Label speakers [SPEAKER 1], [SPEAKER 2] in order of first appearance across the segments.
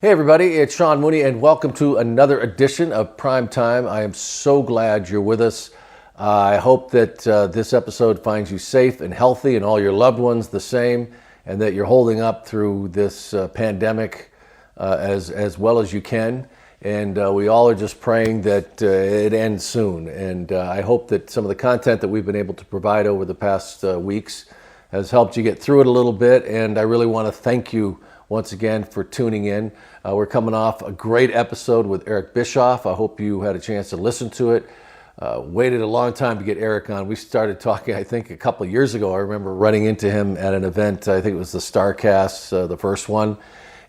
[SPEAKER 1] Hey everybody, it's Sean Mooney and welcome to another edition of Prime Time. I am so glad you're with us. I hope that this episode finds you safe and healthy and all your loved ones the same, and that you're holding up through this pandemic as well as you can. And we all are just praying that it ends soon. And I hope that some of the content that we've been able to provide over the past weeks has helped you get through it a little bit. And I really want to thank you once again for tuning in. We're coming off a great episode with Eric Bischoff. I hope you had a chance to listen to it. Waited a long time to get Eric on. We started talking, I think, a couple of years ago. I remember running into him at an event. I think it was the StarCast, the first one,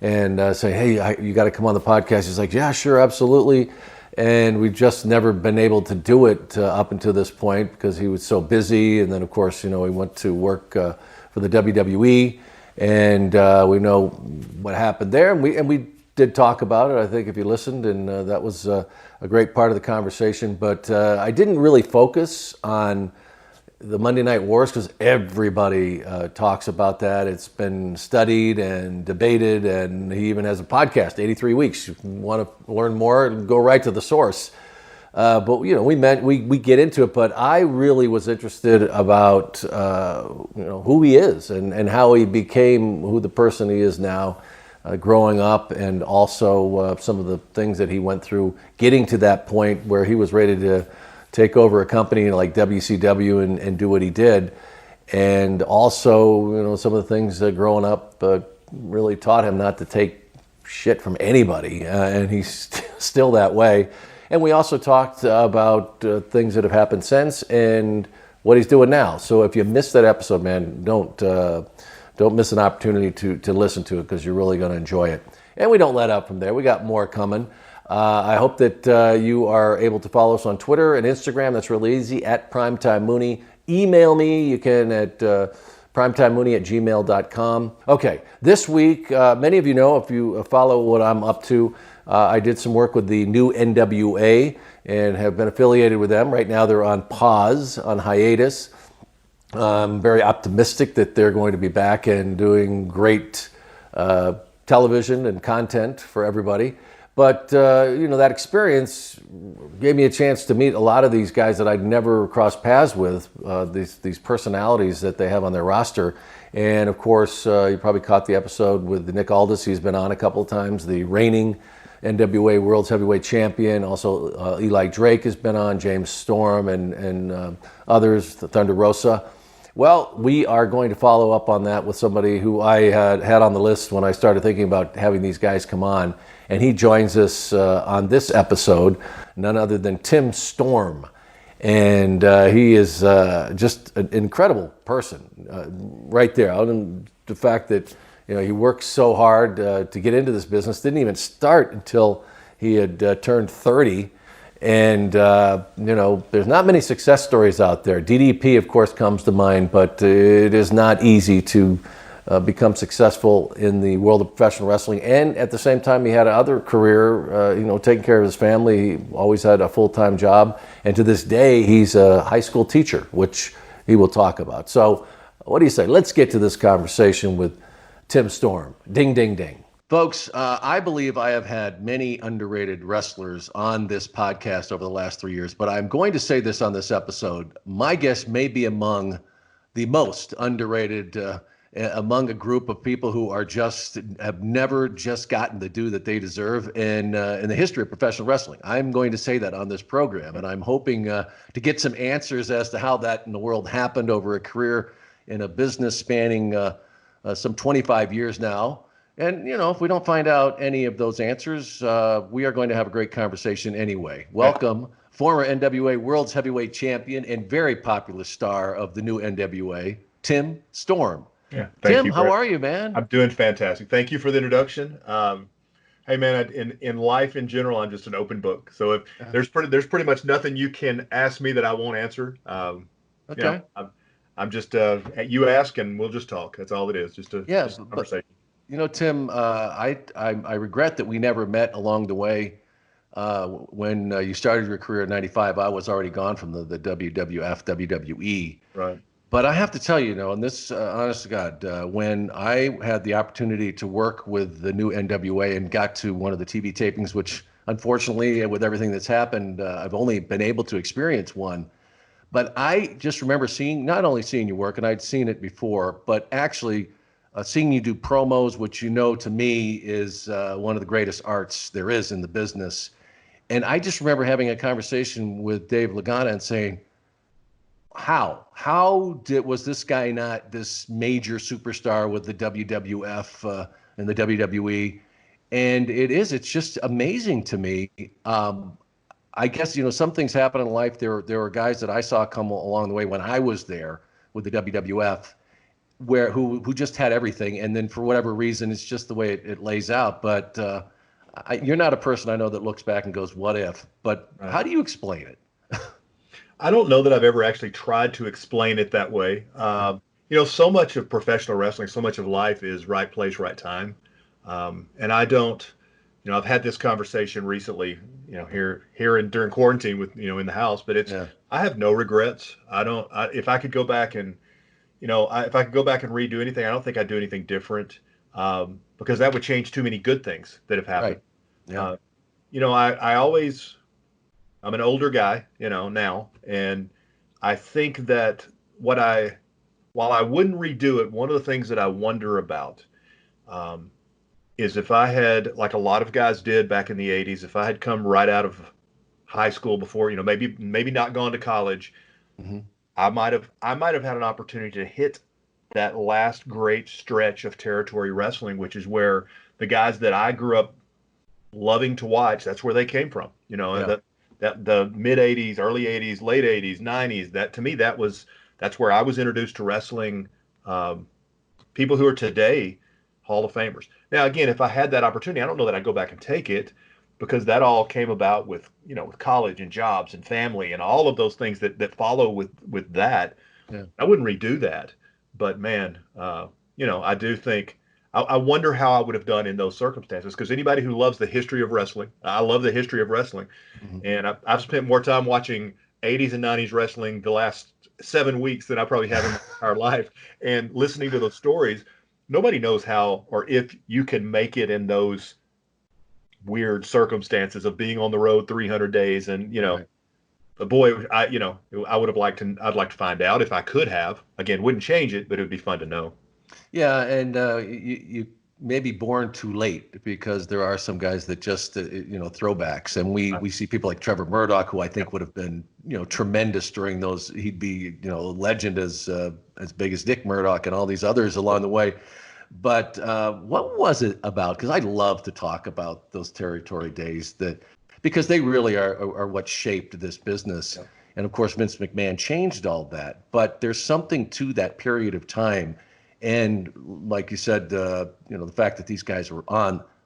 [SPEAKER 1] and saying, hey, you got to come on the podcast. He's like, yeah, sure, absolutely. And we've just never been able to do it up until this point because he was so busy. And then, of course, he went to work for the WWE. And we know what happened there, and we did talk about it, I think, if you listened, and that was a great part of the conversation. But I didn't really focus on the Monday Night Wars because everybody talks about that. It's been studied and debated, and he even has a podcast, 83 Weeks. If you want to learn more, go right to the source. But we get into it. But I really was interested about who he is and how he became who the person he is now, growing up, and also some of the things that he went through getting to that point where he was ready to take over a company like WCW and do what he did, and also some of the things growing up really taught him not to take shit from anybody, and he's still that way. And we also talked about things that have happened since and what he's doing now. So if you missed that episode, man, don't miss an opportunity to listen to it because you're really going to enjoy it. And we don't let up from there. We got more coming. I hope that you are able to follow us on Twitter and Instagram. That's really easy, at Primetime Mooney. Email me. You can at primetimemooney@gmail.com. Okay, this week, many of you know, if you follow what I'm up to, I did some work with the new NWA and have been affiliated with them. Right now they're on pause, on hiatus. I'm very optimistic that they're going to be back and doing great television and content for everybody. But, that experience gave me a chance to meet a lot of these guys that I'd never crossed paths with, these personalities that they have on their roster. And, of course, you probably caught the episode with Nick Aldis. He's been on a couple of times, the reigning NWA World's Heavyweight Champion. Also, Eli Drake has been on, James Storm, and others, the Thunder Rosa. Well, we are going to follow up on that with somebody who I had on the list when I started thinking about having these guys come on. And he joins us on this episode, none other than Tim Storm. And he is just an incredible person right there. Other than the fact that he worked so hard to get into this business, didn't even start until he had turned 30. And, there's not many success stories out there. DDP, of course, comes to mind, but it is not easy to become successful in the world of professional wrestling. And at the same time, he had another career, taking care of his family. He always had a full-time job. And to this day, he's a high school teacher, which he will talk about. So what do you say? Let's get to this conversation with Tim Storm. Ding, ding, ding. Folks, I believe I have had many underrated wrestlers on this podcast over the last 3 years, but I'm going to say this on this episode. My guest may be among the most underrated among a group of people who have never just gotten the due that they deserve in the history of professional wrestling. I'm going to say that on this program, and I'm hoping to get some answers as to how that in the world happened over a career in a business spanning some 25 years now. And, if we don't find out any of those answers, we are going to have a great conversation anyway. Welcome, former NWA World's Heavyweight Champion and very popular star of the new NWA, Tim Storm.
[SPEAKER 2] Yeah,
[SPEAKER 1] Tim, how are you, man?
[SPEAKER 2] I'm doing fantastic. Thank you for the introduction. Hey, man, in life in general, I'm just an open book. So if there's pretty much nothing you can ask me that I won't answer.
[SPEAKER 1] Okay.
[SPEAKER 2] I'm just you ask and we'll just talk. That's all it is. Just a conversation.
[SPEAKER 1] Tim, I regret that we never met along the way. When you started your career in '95, I was already gone from the WWF, WWE.
[SPEAKER 2] Right.
[SPEAKER 1] But I have to tell you, and this, honest to God, when I had the opportunity to work with the new NWA and got to one of the TV tapings, which unfortunately, with everything that's happened, I've only been able to experience one. But I just remember not only seeing you work, and I'd seen it before, but actually seeing you do promos, which to me is one of the greatest arts there is in the business. And I just remember having a conversation with Dave Lagana and saying, was this guy not this major superstar with the WWF and the WWE? And it's just amazing to me. I guess, some things happen in life. There were guys that I saw come along the way when I was there with the WWF who just had everything. And then for whatever reason, it's just the way it lays out. But you're not a person I know that looks back and goes, what if? But
[SPEAKER 2] Right.
[SPEAKER 1] How do you explain it?
[SPEAKER 2] I don't know that I've ever actually tried to explain it that way. So much of professional wrestling, so much of life is right place, right time. And I don't, I've had this conversation recently, here and during quarantine with, in the house, but
[SPEAKER 1] Yeah.
[SPEAKER 2] I have no regrets. If I could go back and, if I could go back and redo anything, I don't think I'd do anything different, because that would change too many good things that have happened.
[SPEAKER 1] Right. Yeah.
[SPEAKER 2] I'm an older guy, now, and I think that while I wouldn't redo it, one of the things that I wonder about, is if I had, like a lot of guys did back in the 80s, if I had come right out of high school before, maybe not gone to college,
[SPEAKER 1] Mm-hmm.
[SPEAKER 2] I might have had an opportunity to hit that last great stretch of territory wrestling, which is where the guys that I grew up loving to watch, that's where they came from.
[SPEAKER 1] Yeah.
[SPEAKER 2] That the mid 80s, early 80s, late 80s, 90s, that to me, that's where I was introduced to wrestling. People who are today Hall of Famers. Now, again, if I had that opportunity, I don't know that I'd go back and take it, because that all came about with, with college and jobs and family and all of those things that follow with that.
[SPEAKER 1] Yeah.
[SPEAKER 2] I wouldn't redo that, but man, I do think I wonder how I would have done in those circumstances. Because anybody who loves the history of wrestling, I love the history of wrestling,
[SPEAKER 1] Mm-hmm.
[SPEAKER 2] and I've spent more time watching 80s and 90s wrestling the last 7 weeks than I probably have in my entire life, and listening to those stories. Nobody knows how or if you can make it in those weird circumstances of being on the road 300 days, and
[SPEAKER 1] Right.
[SPEAKER 2] boy, I'd like to find out if I could have. Again, wouldn't change it, but it would be fun to know.
[SPEAKER 1] Yeah, and you may be born too late, because there are some guys that just throwbacks, and we see people like Trevor Murdoch, who I think would have been tremendous during those. He'd be a legend as big as Dick Murdoch and all these others along the way. But what was it about? Because I love to talk about those territory days, because they really are what shaped this business.
[SPEAKER 2] Yeah.
[SPEAKER 1] And of course, Vince McMahon changed all that. But there's something to that period of time. And like you said, the fact that these guys were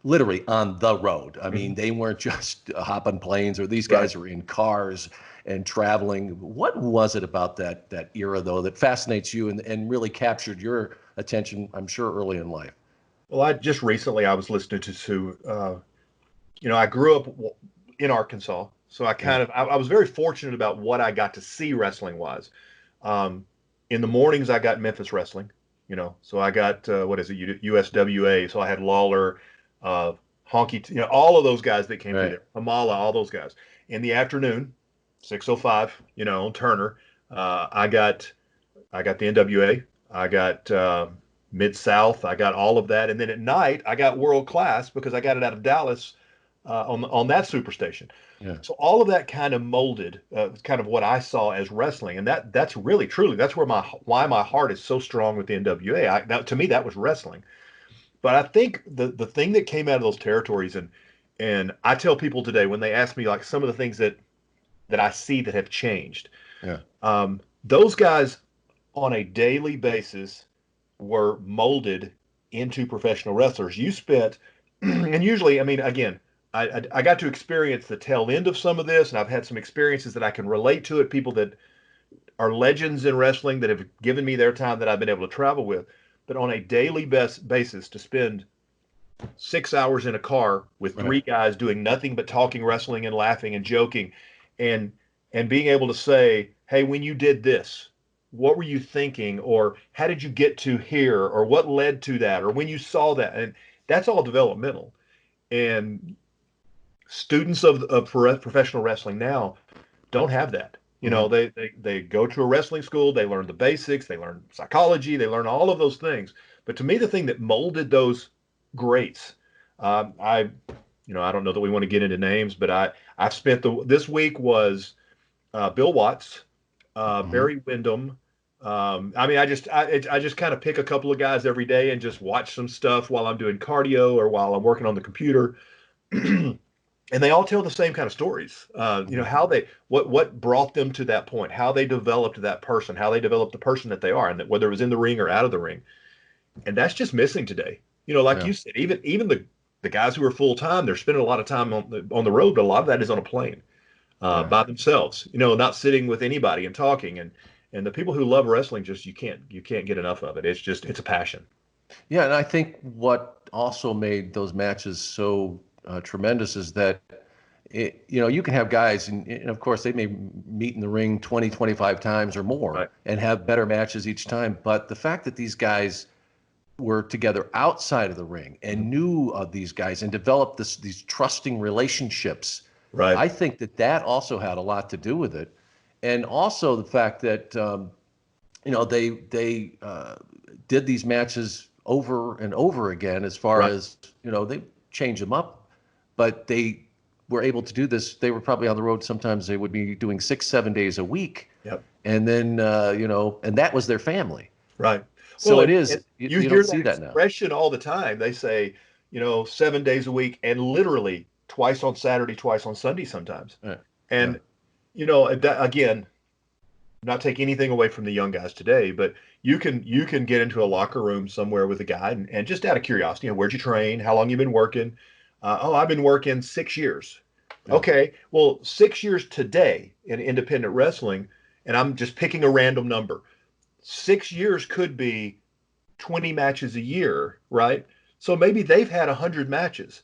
[SPEAKER 1] literally on the road. I mean, they weren't just hopping planes, or these guys were in cars and traveling. What was it about that era, though, that fascinates you and really captured your attention, I'm sure, early in life?
[SPEAKER 2] Well, I was listening to I grew up in Arkansas, so I was very fortunate about what I got to see wrestling wise. In the mornings, I got Memphis wrestling, so I got what is it, USWA. So I had Lawler, Honky, all of those guys that came through there, Hamala, all those guys. In the afternoon, 605, on Turner, I got the NWA, I got Mid South, I got all of that, and then at night I got World Class, because I got it out of Dallas, on that superstation.
[SPEAKER 1] Yeah.
[SPEAKER 2] So all of that kind of molded kind of what I saw as wrestling, and that's really truly that's why my heart is so strong with the NWA. To me, that was wrestling. But I think the thing that came out of those territories, and I tell people today when they ask me like some of the things that I see that have changed.
[SPEAKER 1] Yeah.
[SPEAKER 2] Those guys on a daily basis were molded into professional wrestlers. You spent, and usually, I mean, again, I got to experience the tail end of some of this, and I've had some experiences that I can relate to it. People that are legends in wrestling that have given me their time that I've been able to travel with. But on a daily basis, to spend 6 hours in a car with three guys doing nothing but talking wrestling and laughing and joking, and being able to say, hey, when you did this, what were you thinking, or how did you get to here, or what led to that, or when you saw that, and that's all developmental. And students of professional wrestling now don't have that. You know,
[SPEAKER 1] Mhm.
[SPEAKER 2] they go to a wrestling school, they learn the basics, they learn psychology, they learn all of those things. But to me, the thing that molded those greats, I, I don't know that we want to get into names, but I've spent this week was Bill Watts,
[SPEAKER 1] Mhm.
[SPEAKER 2] Barry Windham. I mean, I just kind of pick a couple of guys every day and just watch some stuff while I'm doing cardio or while I'm working on the computer. And they all tell the same kind of stories.
[SPEAKER 1] Mhm.
[SPEAKER 2] How they what brought them to that point, how they developed that person, how they developed the person that they are, and that whether it was in the ring or out of the ring. And that's just missing today. Like
[SPEAKER 1] Yeah.
[SPEAKER 2] you said, even the guys who are full time, they're spending a lot of time on the road, but a lot of that is on a plane
[SPEAKER 1] Yeah.
[SPEAKER 2] by themselves. Not sitting with anybody and talking. And the people who love wrestling, just you can't get enough of it. It's a passion.
[SPEAKER 1] Yeah, and I think what also made those matches so tremendous is that you can have guys, and of course they may meet in the ring 20, 25 times or more
[SPEAKER 2] Right.
[SPEAKER 1] and have better matches each time. But the fact that these guys were together outside of the ring
[SPEAKER 2] Mhm.
[SPEAKER 1] and knew of these guys and developed these trusting relationships,
[SPEAKER 2] Right.
[SPEAKER 1] I think that that also had a lot to do with it. And also the fact that they did these matches over and over again. As far
[SPEAKER 2] Right.
[SPEAKER 1] as they change them up, but they were able to do this. They were probably on the road. Sometimes they would be doing 6, 7 days a week,
[SPEAKER 2] Yep.
[SPEAKER 1] and then and that was their family.
[SPEAKER 2] Right. Well,
[SPEAKER 1] So it
[SPEAKER 2] and
[SPEAKER 1] is.
[SPEAKER 2] you
[SPEAKER 1] You don't
[SPEAKER 2] hear that
[SPEAKER 1] see that now.
[SPEAKER 2] expression all the time. They say, 7 days a week and literally twice on Saturday, twice on Sunday sometimes.
[SPEAKER 1] Yeah. Yeah.
[SPEAKER 2] And, that, again, not take anything away from the young guys today, but you can get into a locker room somewhere with a guy and just out of curiosity, where'd you train? How long you been working? Oh, I've been working 6 years.
[SPEAKER 1] Yeah.
[SPEAKER 2] Okay, well, 6 years today in independent wrestling, and I'm just picking a random number. 6 years could be 20 matches a year, right? So maybe they've had 100 matches.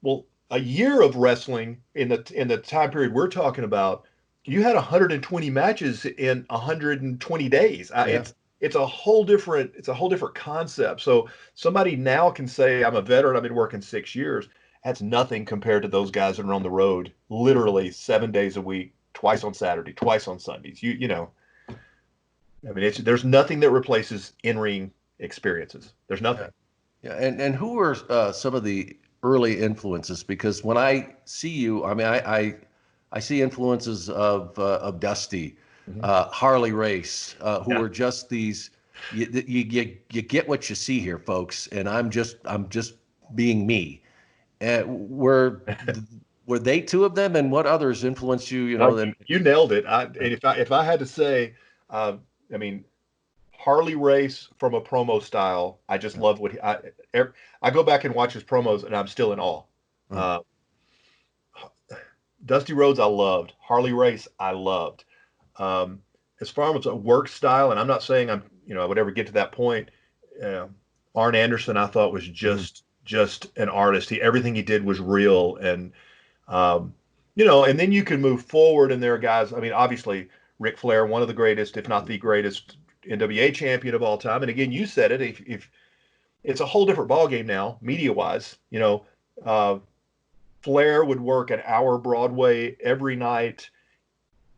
[SPEAKER 2] Well, a year of wrestling in the time period we're talking about, you had 120 matches in 120 days.
[SPEAKER 1] Yeah.
[SPEAKER 2] It's a whole different concept. So somebody now can say, I'm a veteran, I've been working 6 years. That's nothing compared to those guys that are on the road literally 7 days a week, twice on Saturday, twice on Sundays. I mean, there's nothing that replaces in-ring experiences. There's
[SPEAKER 1] Yeah.
[SPEAKER 2] nothing.
[SPEAKER 1] Yeah. And who are some of the early influences? Because when I see you, I mean, I see influences of Dusty,
[SPEAKER 2] Mhm.
[SPEAKER 1] Harley Race, who
[SPEAKER 2] Yeah.
[SPEAKER 1] are just these. You get what you see here, folks. And I'm just being me. Were they two of them, and what others influenced you?
[SPEAKER 2] No, you,
[SPEAKER 1] Then
[SPEAKER 2] you nailed it. And if I had to say, uh, I mean, Harley Race from a promo style, I just love I go back and watch his promos, and I'm still in awe.
[SPEAKER 1] uh,
[SPEAKER 2] Uh, Dusty Rhodes, I loved. Harley Race, I loved. Um, as far as a work style, and I'm not saying I would ever get to that point. Uh, Arn Anderson, I thought was
[SPEAKER 1] mhm.
[SPEAKER 2] just an artist. Everything he did was real, and then you can move forward. And there are guys. I mean, obviously, Ric Flair, one of the greatest, if not the greatest NWA champion of all time. And again, you said it. If it's a whole different ballgame now, media wise. Uh, Flair would work an hour Broadway every night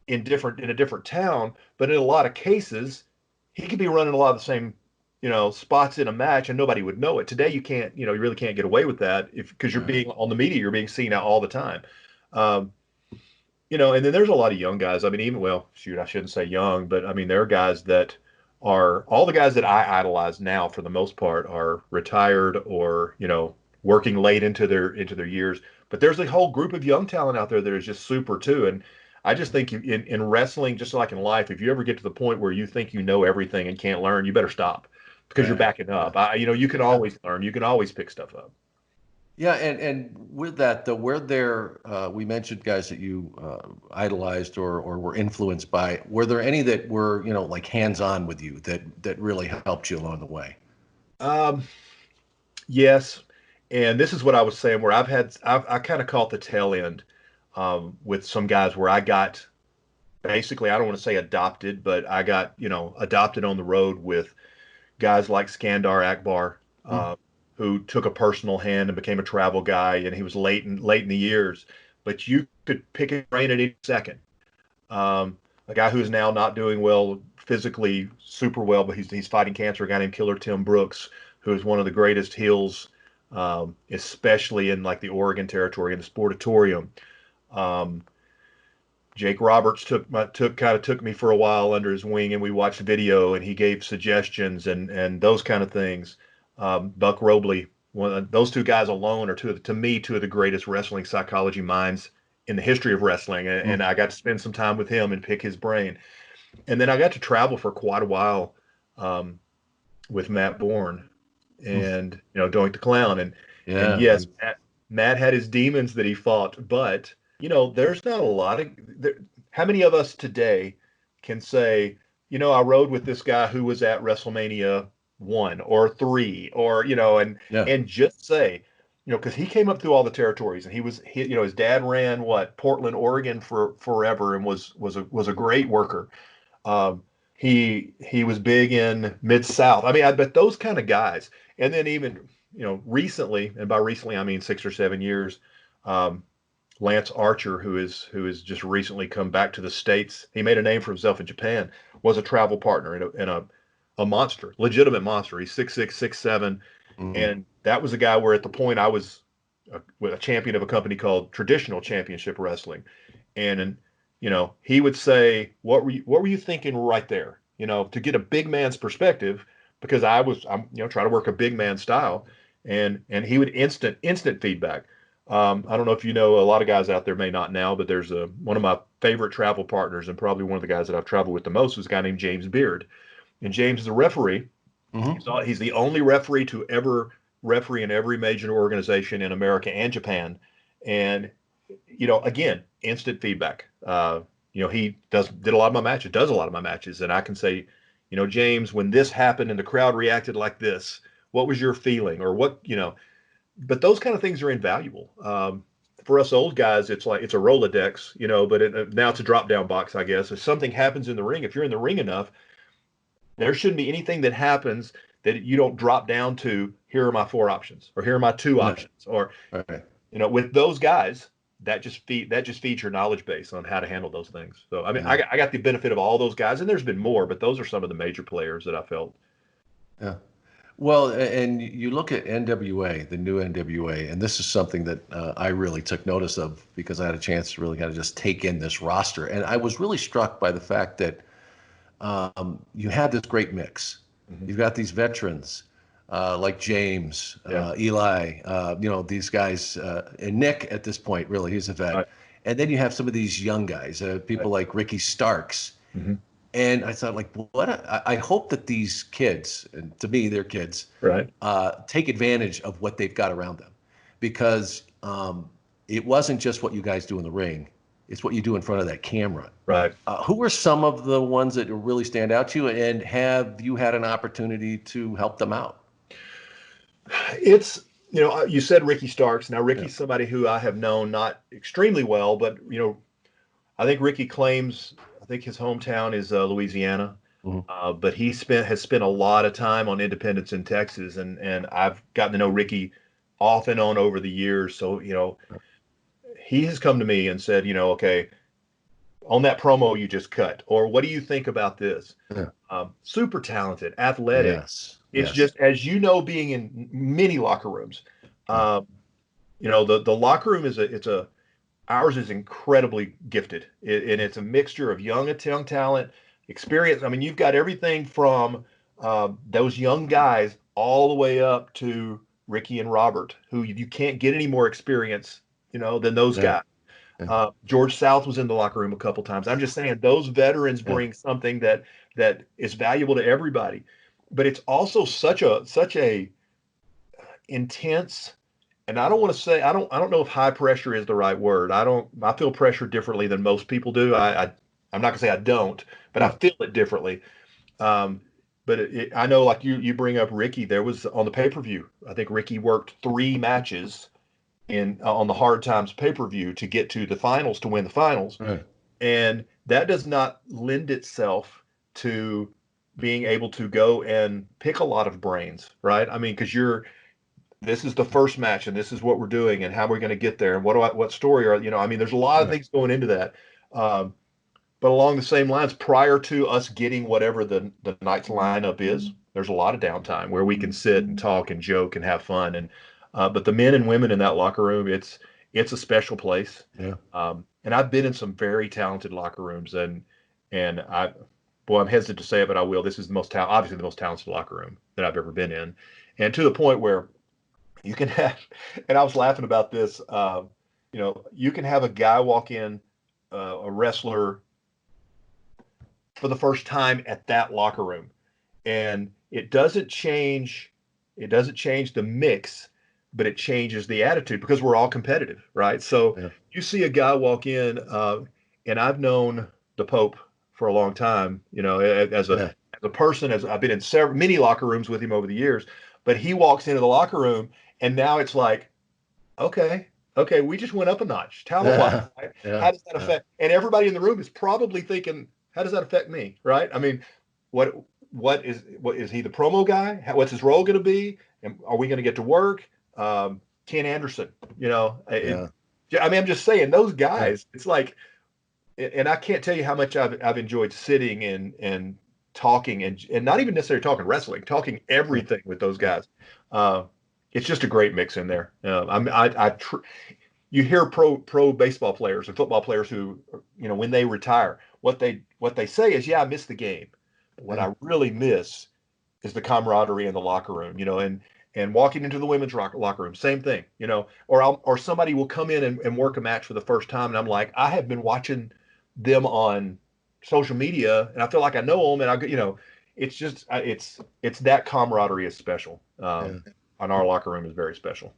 [SPEAKER 2] in a different town, but in a lot of cases, he could be running a lot of the same, spots in a match, and nobody would know it. Today, you can't, you really can't get away with that because you're
[SPEAKER 1] Yeah.
[SPEAKER 2] being on the media, you're being seen out all the time. Um, and then there's a lot of young guys. I mean, even well, shoot, I shouldn't say young, but I mean, there are guys that are all the guys that I idolize now for the most part are retired or working late into their years. But there's a whole group of young talent out there that is just super too. And I just think in wrestling, just like in life, if you ever get to the point where you think you know everything and can't learn, you better stop because you're
[SPEAKER 1] Yeah.
[SPEAKER 2] backing
[SPEAKER 1] Yeah.
[SPEAKER 2] up. You can
[SPEAKER 1] Yeah.
[SPEAKER 2] always learn. You can always pick stuff up.
[SPEAKER 1] Yeah, and with that, though, were there, we mentioned guys that you idolized or were influenced by. Were there any that were, like hands-on with you that really helped you along the way?
[SPEAKER 2] Um, Yes, and this is what I was saying, where I kind of caught the tail end with some guys where I got basically, I don't want to say adopted, but I got, adopted on the road with guys like Skandar Akbar,
[SPEAKER 1] Mm.
[SPEAKER 2] who took a personal hand and became a travel guy, and he was late in the years, but you could pick his brain at any second. A guy who's now not doing well physically, super well, but he's fighting cancer. A guy named Killer Tim Brooks, who is one of the greatest heels, especially in like the Oregon territory in the Sportatorium. Um, Jake Roberts took me for a while under his wing, and we watched video, and he gave suggestions and those kind of things. Buck Robley, those two guys alone are to me two of the greatest wrestling psychology minds in the history of wrestling, and
[SPEAKER 1] Mm.
[SPEAKER 2] I got to spend some time with him and pick his brain. And then I got to travel for quite a while um, with Matt Bourne
[SPEAKER 1] Mm.
[SPEAKER 2] and Doink the Clown, and
[SPEAKER 1] Yeah.
[SPEAKER 2] yes, Matt had his demons that he fought, but there's not a lot of how many of us today can say, I rode with this guy who was at WrestleMania 1 or 3, or
[SPEAKER 1] Yeah.
[SPEAKER 2] and just say, because he came up through all the territories, and his dad ran what Portland, Oregon for forever, and was a great worker. He was big in Mid South. I mean, I bet those kind of guys. And then even recently, and by recently I mean 6 or 7 years, um, Lance Archer, who is just recently come back to the States. He made a name for himself in Japan. Was a travel partner and a monster, legitimate monster. He's 6'6", 6'7",
[SPEAKER 1] Mm.
[SPEAKER 2] and that was a guy where at the point I was a champion of a company called Traditional Championship Wrestling, and he would say, what were you thinking right there? To get a big man's perspective, because I'm trying to work a big man style, and he would instant feedback. I don't know if a lot of guys out there may not now, but there's one of my favorite travel partners, and probably one of the guys that I've traveled with the most, is a guy named James Beard. And James is a referee.
[SPEAKER 1] Hmm.
[SPEAKER 2] He's the only referee to ever referee in every major organization in America and Japan. And again, instant feedback. He did a lot of my matches, does a lot of my matches, and I can say, James, when this happened and the crowd reacted like this, what was your feeling, or what. But those kind of things are invaluable. For us old guys, it's like it's a Rolodex, but now it's a drop down box, I guess. If something happens in the ring, if you're in the ring enough, there shouldn't be anything that happens that you don't drop down to, here are my four options, or here are my two
[SPEAKER 1] Yeah.
[SPEAKER 2] options, or
[SPEAKER 1] Right.
[SPEAKER 2] with those guys, that just feeds your knowledge base on how to handle those things. So I mean,
[SPEAKER 1] Yeah.
[SPEAKER 2] I got the benefit of all those guys, and there's been more, but those are some of the major players that I felt.
[SPEAKER 1] Yeah. Well, and you look at NWA, the new NWA, and this is something that I really took notice of because I had a chance to really kind of just take in this roster. And I was really struck by the fact that you had this great mix.
[SPEAKER 2] Mhm.
[SPEAKER 1] You've got these veterans like James,
[SPEAKER 2] Yeah.
[SPEAKER 1] Eli, these guys, and Nick at this point, really, he's a vet.
[SPEAKER 2] Right.
[SPEAKER 1] And then you have some of these young guys,
[SPEAKER 2] Right.
[SPEAKER 1] people like Ricky Starks.
[SPEAKER 2] Mhm.
[SPEAKER 1] And I thought, like, I hope that these kids, and to me, they're kids,
[SPEAKER 2] Right.
[SPEAKER 1] take advantage of what they've got around them, because it wasn't just what you guys do in the ring; it's what you do in front of that camera.
[SPEAKER 2] Right.
[SPEAKER 1] Who are some of the ones that really stand out to you, and have you had an opportunity to help them out?
[SPEAKER 2] It's you said Ricky Starks. Now
[SPEAKER 1] Yeah.
[SPEAKER 2] Ricky's somebody who I have known not extremely well, but I think Ricky claims. I think his hometown is Louisiana.
[SPEAKER 1] Mhm.
[SPEAKER 2] But has spent a lot of time on Independence in Texas, and I've gotten to know Ricky off and on over the years. So he has come to me and said, okay, on that promo you just cut, or what do you think about this?
[SPEAKER 1] Yeah.
[SPEAKER 2] Super talented, athletic.
[SPEAKER 1] Yes.
[SPEAKER 2] It's
[SPEAKER 1] Yes.
[SPEAKER 2] just, as being in many locker rooms.
[SPEAKER 1] Yeah.
[SPEAKER 2] Um, the locker room it's a ours is incredibly gifted, and it's a mixture of young talent, experience. I mean, you've got everything from those young guys all the way up to Ricky and Robert, who you can't get any more experience, than those
[SPEAKER 1] Yeah.
[SPEAKER 2] guys.
[SPEAKER 1] Yeah.
[SPEAKER 2] George South was in the locker room a couple times. I'm just saying those veterans
[SPEAKER 1] Yeah.
[SPEAKER 2] bring something that is valuable to everybody, but it's also such a intense. And I don't want to say, I don't know if high pressure is the right word. I feel pressure differently than most people do. I'm not gonna say I don't, but I
[SPEAKER 1] Yeah.
[SPEAKER 2] feel it differently. Um, but I know, like you bring up Ricky, there was on the pay-per-view. I think Ricky worked 3 matches on the Hard Times pay-per-view to get to the finals, to win the finals.
[SPEAKER 1] Right.
[SPEAKER 2] And that does not lend itself to being able to go and pick a lot of brains, right? I mean, because this is the first match and this is what we're doing and how we're going to get there and what story are, I mean, there's a lot of things going into that. But along the same lines, prior to us getting whatever the night's lineup is, there's a lot of downtime where we can sit and talk and joke and have fun. And but the men and women in that locker room, it's a special place.
[SPEAKER 1] Yeah.
[SPEAKER 2] And I've been in some very talented locker rooms, and I'm hesitant to say it, but I will. This is obviously the most talented locker room that I've ever been in, and to the point where you can have. And I was laughing about this. You can have a guy walk in, a wrestler, for the first time at that locker room, and it doesn't change the mix, but it changes the attitude because we're all competitive, right? So you see a guy walk in, and I've known the Pope for a long time, as a person, as I've been in many locker rooms with him over the years, but he walks into the locker room and now it's like, okay, we just went up a notch talent-wise. Right? How does that affect? And everybody in the room is probably thinking, how does that affect me, right? I mean, what is he the promo guy? What's his role going to be? And are we going to get to work? Ken Anderson, I mean, I'm just saying those guys. It's like, and I can't tell you how much I've enjoyed sitting and talking and not even necessarily talking wrestling, talking everything with those guys. It's just a great mix in there. You hear pro baseball players and football players who, when they retire, what they say is, I miss the game. But what I really miss is the camaraderie in the locker room, and walking into the women's locker room, same thing, or somebody will come in and work a match for the first time. And I'm like, I have been watching them on social media and I feel like I know them. And it's just, it's that camaraderie is special. And our locker room is very special.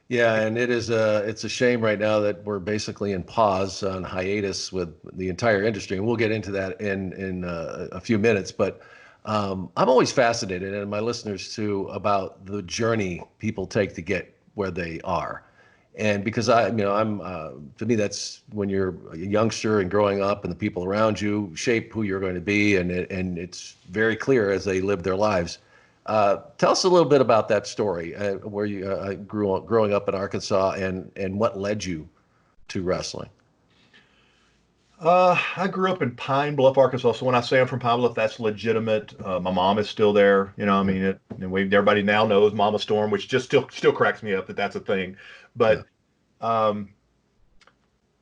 [SPEAKER 1] Yeah, and it's a shame right now that we're basically in pause, on hiatus with the entire industry, and we'll get into that in a few minutes. But I'm always fascinated, and my listeners too, about the journey people take to get where they are. And because I'm to me, that's when you're a youngster and growing up, and the people around you shape who you're going to be, and it's very clear as they live their lives. Tell us a little bit about that story, where you growing up in Arkansas, and what led you to wrestling.
[SPEAKER 2] I grew up in Pine Bluff, Arkansas. So when I say I'm from Pine Bluff, that's legitimate. My mom is still there. I mean, everybody now knows Mama Storm, which just still cracks me up that that's a thing. But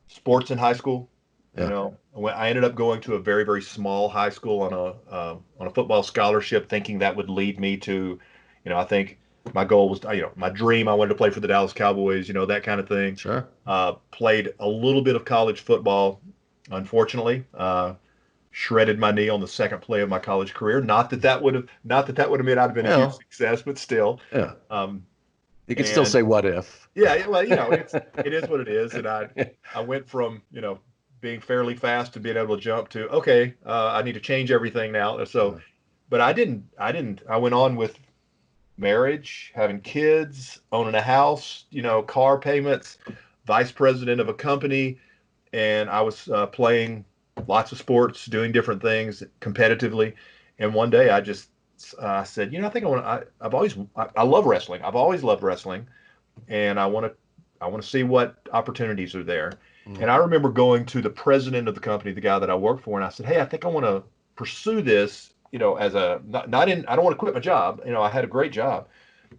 [SPEAKER 2] sports in high school, I ended up going to a very, very small high school on a football scholarship, thinking that would lead me to, I think my goal was, my dream, I wanted to play for the Dallas Cowboys, that kind of thing.
[SPEAKER 1] Sure. Played
[SPEAKER 2] a little bit of college football, unfortunately. Shredded my knee on the second play of my college career. Not that would have meant I'd have been a huge success, but still.
[SPEAKER 1] Yeah. You can still say what if.
[SPEAKER 2] Yeah, well, it is what it is. And I went from, being fairly fast to being able to jump to, okay, I need to change everything now. So, but I didn't, I went on with marriage, having kids, owning a house, car payments, vice president of a company. And I was playing lots of sports, doing different things competitively. And one day I just said, I think I love wrestling. I've always loved wrestling, and I want to see what opportunities are there. And I remember going to the president of the company, the guy that I worked for, and I said, hey, I think I want to pursue this, as I don't want to quit my job. I had a great job.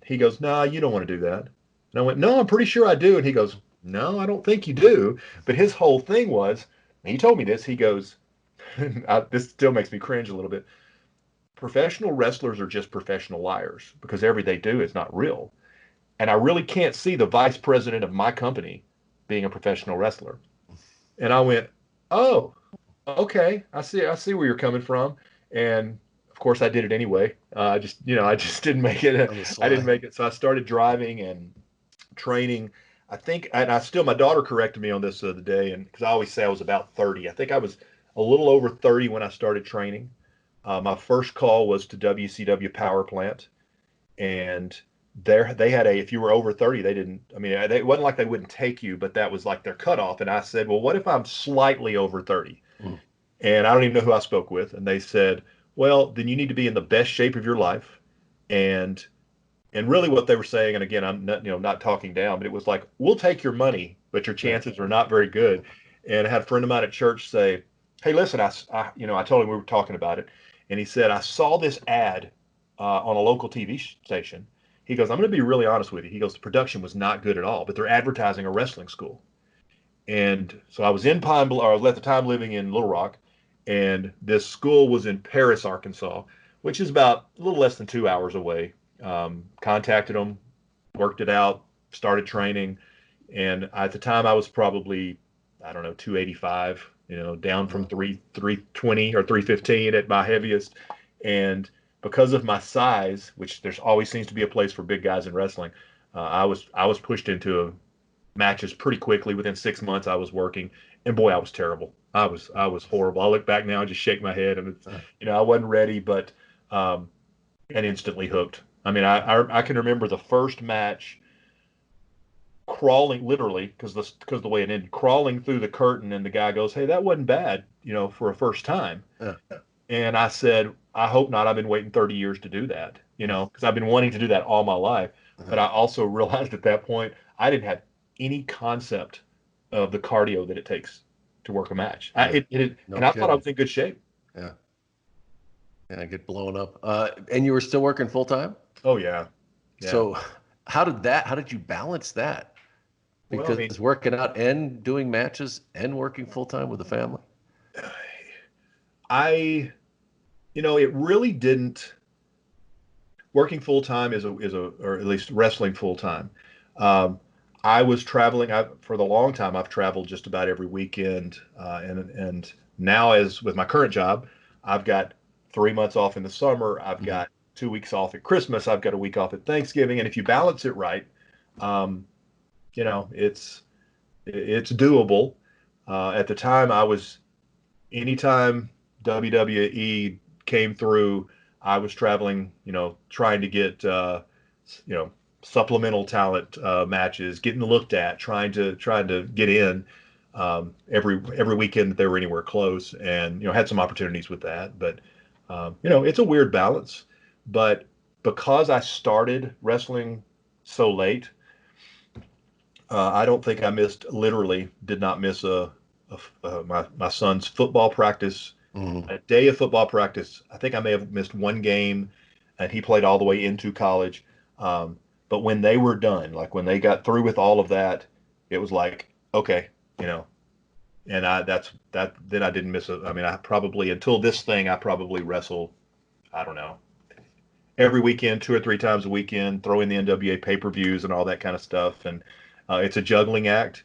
[SPEAKER 2] He goes, no, you don't want to do that. And I went, no, I'm pretty sure I do. And he goes, no, I don't think you do. But his whole thing was, and he told me this, he goes, this still makes me cringe a little bit. Professional wrestlers are just professional liars because everything they do is not real. And I really can't see the vice president of my company being a professional wrestler. And I went, oh, okay. I see where you're coming from. And of course I did it anyway. I just didn't make it. I didn't make it. So I started driving and training. I think, and my daughter corrected me on this the other day, and because I always say I was about 30. I think I was a little over 30 when I started training. My first call was to WCW Power Plant, and they had if you were over 30, it wasn't like they wouldn't take you, but that was like their cutoff. And I said, well, what if I'm slightly over 30? And I don't even know who I spoke with. And they said, well, then you need to be in the best shape of your life. And really what they were saying, and again, I'm not, not talking down, but it was like, we'll take your money, but your
[SPEAKER 1] Yeah.
[SPEAKER 2] chances are not very good. And I had a friend of mine at church say, hey, listen, I told him we were talking about it. And he said, I saw this ad on a local TV station. He goes, I'm going to be really honest with you. He goes, the production was not good at all, but they're advertising a wrestling school. And so I was in Pine Bluff, or at the time living in Little Rock, and this school was in Paris, Arkansas, which is about a little less than 2 hours away. Contacted them, worked it out, started training, and at the time I was probably, I don't know, 285, down from 320 or 315 at my heaviest, and because of my size, which there's always seems to be a place for big guys in wrestling, I was pushed into matches pretty quickly. Within 6 months, I was working, and boy, I was terrible. I was horrible. I look back now and just shake my head, and it's, I wasn't ready, but and instantly hooked. I mean, I can remember the first match crawling literally because the way it ended, crawling through the curtain, and the guy goes, "Hey, that wasn't bad, for a first time."
[SPEAKER 1] Yeah.
[SPEAKER 2] And I said, "I hope not. I've been waiting 30 years to do that, because I've been wanting to do that all my life." But I also realized at that point I didn't have any concept of the cardio that it takes to work a match.
[SPEAKER 1] Yeah. No
[SPEAKER 2] And I thought I
[SPEAKER 1] kidding.
[SPEAKER 2] was in good shape.
[SPEAKER 1] Yeah. And I get blown up. And you were still working full time?
[SPEAKER 2] Oh yeah, yeah.
[SPEAKER 1] So how did you balance that?
[SPEAKER 2] Well, I mean,
[SPEAKER 1] Because working out and doing matches and working full time with the family?
[SPEAKER 2] I, it really didn't. Working full time or at least wrestling full time. Um, I was traveling. For the long time, I've traveled just about every weekend, and now, as with my current job, I've got 3 months off in the summer. I've
[SPEAKER 1] Mhm.
[SPEAKER 2] got 2 weeks off at Christmas. I've got a week off at Thanksgiving, and if you balance it right, um, it's doable. At the time, I was anytime WWE came through, I was traveling, trying to get, you know, supplemental talent matches, getting looked at, trying to get in every weekend that they were anywhere close, and had some opportunities with that. But it's a weird balance. But because I started wrestling so late, I don't think I literally did not miss my son's football practice,
[SPEAKER 1] Mhm.
[SPEAKER 2] a day of football practice. I think I may have missed one game, and he played all the way into college. Um, but when they were done, like when they got through with all of that, it was like, okay, you know, and then I didn't miss I mean, I probably, until this thing, I probably wrestled, I don't know, every weekend, 2 or 3 times a weekend, throw in the NWA pay-per-views and all that kind of stuff. And it's a juggling act.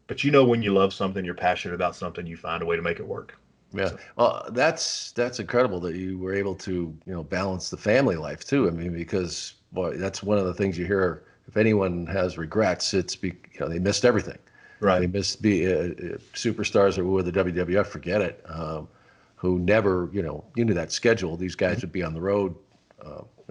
[SPEAKER 2] But when you love something, you're passionate about something, you find a way to make it work.
[SPEAKER 1] Yeah.
[SPEAKER 2] So,
[SPEAKER 1] Well, that's incredible that you were able to, balance the family life too. I mean, because boy, that's one of the things you hear. If anyone has regrets, they missed everything. They
[SPEAKER 2] right.
[SPEAKER 1] missed superstars who were with the WWF. Forget it. Who never, you knew that schedule. These guys would be on the road,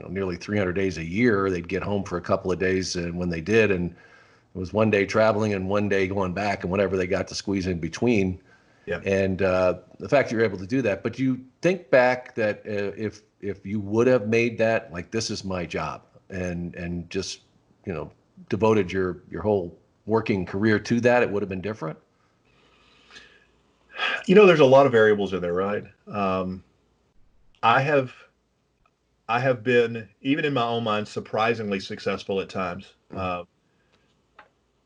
[SPEAKER 1] nearly 300 days a year. They'd get home for a couple of days, and when they did, and it was one day traveling and one day going back, and whatever they got to squeeze in between.
[SPEAKER 2] Yeah.
[SPEAKER 1] And the fact you're able to do that, but you think back that if you would have made that like this is my job and just devoted your whole working career to that, it would have been different.
[SPEAKER 2] There's a lot of variables in there, right? I have I have been, even in my own mind, surprisingly successful at times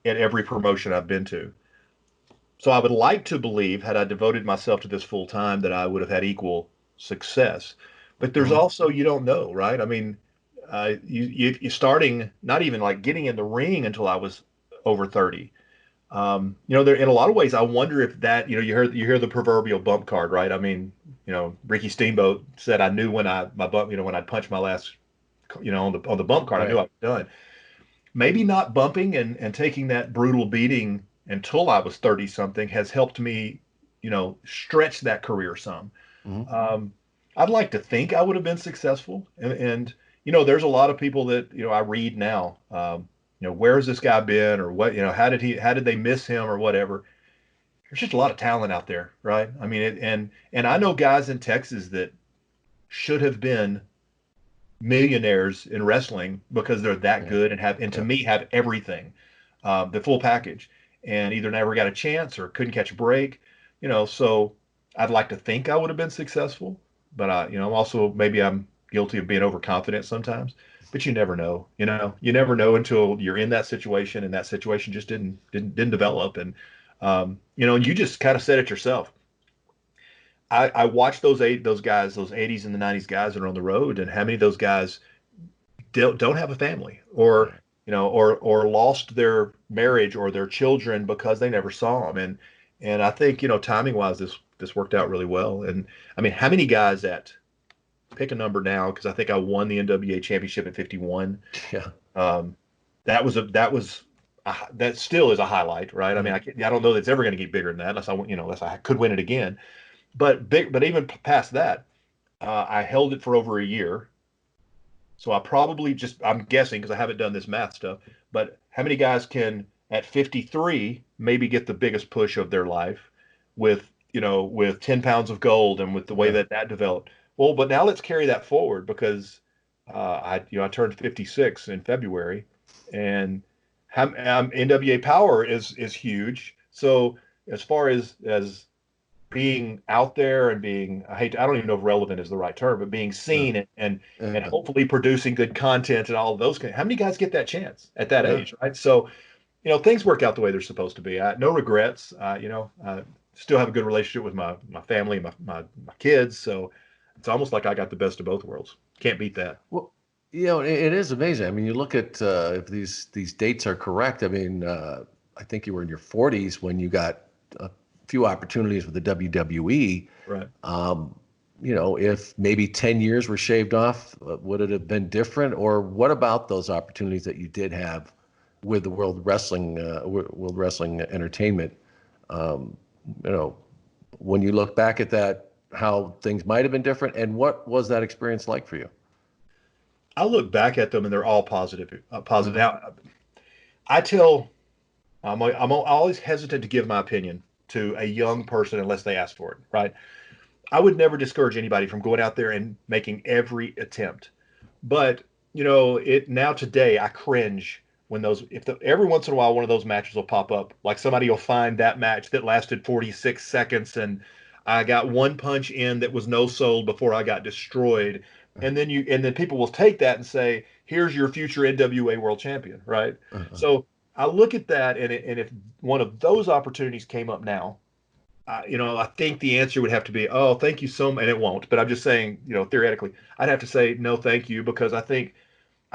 [SPEAKER 2] in every promotion I've been to. So I would like to believe, had I devoted myself to this full time, that I would have had equal success. But there's
[SPEAKER 1] Mhm.
[SPEAKER 2] also, you don't know, right? I mean, you starting, not even like getting in the ring until I was over 30. There, in a lot of ways, I wonder if that, you hear the proverbial bump card, right? I mean, Ricky Steamboat said, I knew when my bump, when I punched my last, on the bump card, I knew
[SPEAKER 1] Right.
[SPEAKER 2] I was done. Maybe not bumping and taking that brutal beating until I was 30 something has helped me, stretch that career some.
[SPEAKER 1] Mhm.
[SPEAKER 2] Um, I'd like to think I would have been successful. And there's a lot of people that, I read now, where has this guy been, or what, how did they miss him or whatever. there's just a lot of talent out there, right? I mean, and I know guys in Texas that should have been millionaires in wrestling because they're that
[SPEAKER 1] Yeah.
[SPEAKER 2] good and to
[SPEAKER 1] Yeah.
[SPEAKER 2] me have everything, the full package, and either never got a chance or couldn't catch a break, So I'd like to think I would have been successful, but I'm also maybe I'm guilty of being overconfident sometimes. But you never know, you never know until you're in that situation, and that situation just didn't develop, and you just kind of said it yourself. I watched those guys, those 80s and the 90s guys that are on the road, and how many of those guys don't have a family, or
[SPEAKER 1] Right.
[SPEAKER 2] or lost their marriage or their children because they never saw them. And I think, timing wise, this worked out really well. And I mean, how many guys that pick a number now, because I think I won the NWA championship at 51.
[SPEAKER 1] Yeah.
[SPEAKER 2] um that still is a highlight, right? I mean,
[SPEAKER 1] Mhm.
[SPEAKER 2] I don't know that it's ever going to get bigger than that, unless I could win it again. But even past that, I held it for over a year. So I'm guessing because I haven't done this math stuff, but how many guys can at 53 maybe get the biggest push of their life with 10 pounds of gold and with the way
[SPEAKER 1] Yeah.
[SPEAKER 2] that developed? Well, but now let's carry that forward, because I turned 56 in February, and NWA Power is huge. So as far as being out there and being, I don't even know if relevant is the right term, but being
[SPEAKER 1] Yeah.
[SPEAKER 2] seen, and
[SPEAKER 1] Yeah.
[SPEAKER 2] hopefully producing good content and all of those. How many guys get that chance at that
[SPEAKER 1] Yeah.
[SPEAKER 2] age, right? So, things work out the way they're supposed to be. No regrets. Still have a good relationship with my family, my kids. So it's almost like I got the best of both worlds. Can't beat that.
[SPEAKER 1] Well, it is amazing. I mean, you look at if these dates are correct. I mean, I think you were in your 40s when you got a few opportunities with the WWE.
[SPEAKER 2] Right.
[SPEAKER 1] If maybe 10 years were shaved off, would it have been different? Or what about those opportunities that you did have with the World Wrestling Entertainment? Um, you know, when you look back at that, how things might have been different, and what was that experience like for you?
[SPEAKER 2] I look back at them and they're all positive. Positive.
[SPEAKER 1] Mhm.
[SPEAKER 2] Now, I tell I'm always hesitant to give my opinion to a young person unless they ask for it, right? I would never discourage anybody from going out there and making every attempt. But, it now today I cringe when every once in a while one of those matches will pop up. Like somebody will find that match that lasted 46 seconds, and I got one punch in that was no sold before I got destroyed. And then people will take that and say, "Here's your future NWA world champion," right?
[SPEAKER 1] Uh-uh.
[SPEAKER 2] So I look at that, and if one of those opportunities came up now, I think the answer would have to be, "Oh, thank you so much," and it won't. But I'm just saying, theoretically, I'd have to say no, thank you, because I think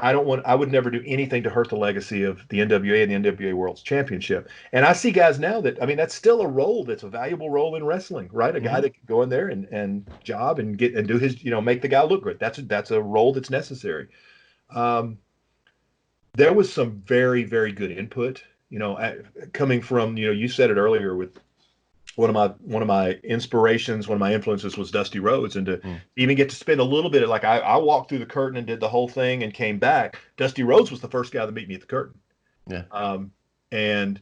[SPEAKER 2] I would never do anything to hurt the legacy of the NWA and the NWA World's Championship. And I see guys now that, I mean, that's still a role that's a valuable role in wrestling, right? A guy
[SPEAKER 1] Hmm.
[SPEAKER 2] that can go in there and job and get and do his, make the guy look good. That's a role that's necessary. Um, there was some very, very good input, coming from, you said it earlier with one of my inspirations, one of my influences was Dusty Rhodes, and to
[SPEAKER 1] Mm.
[SPEAKER 2] even get to spend a little bit of, like, I walked through the curtain and did the whole thing and came back. Dusty Rhodes was the first guy to meet me at the curtain.
[SPEAKER 1] Yeah.
[SPEAKER 2] And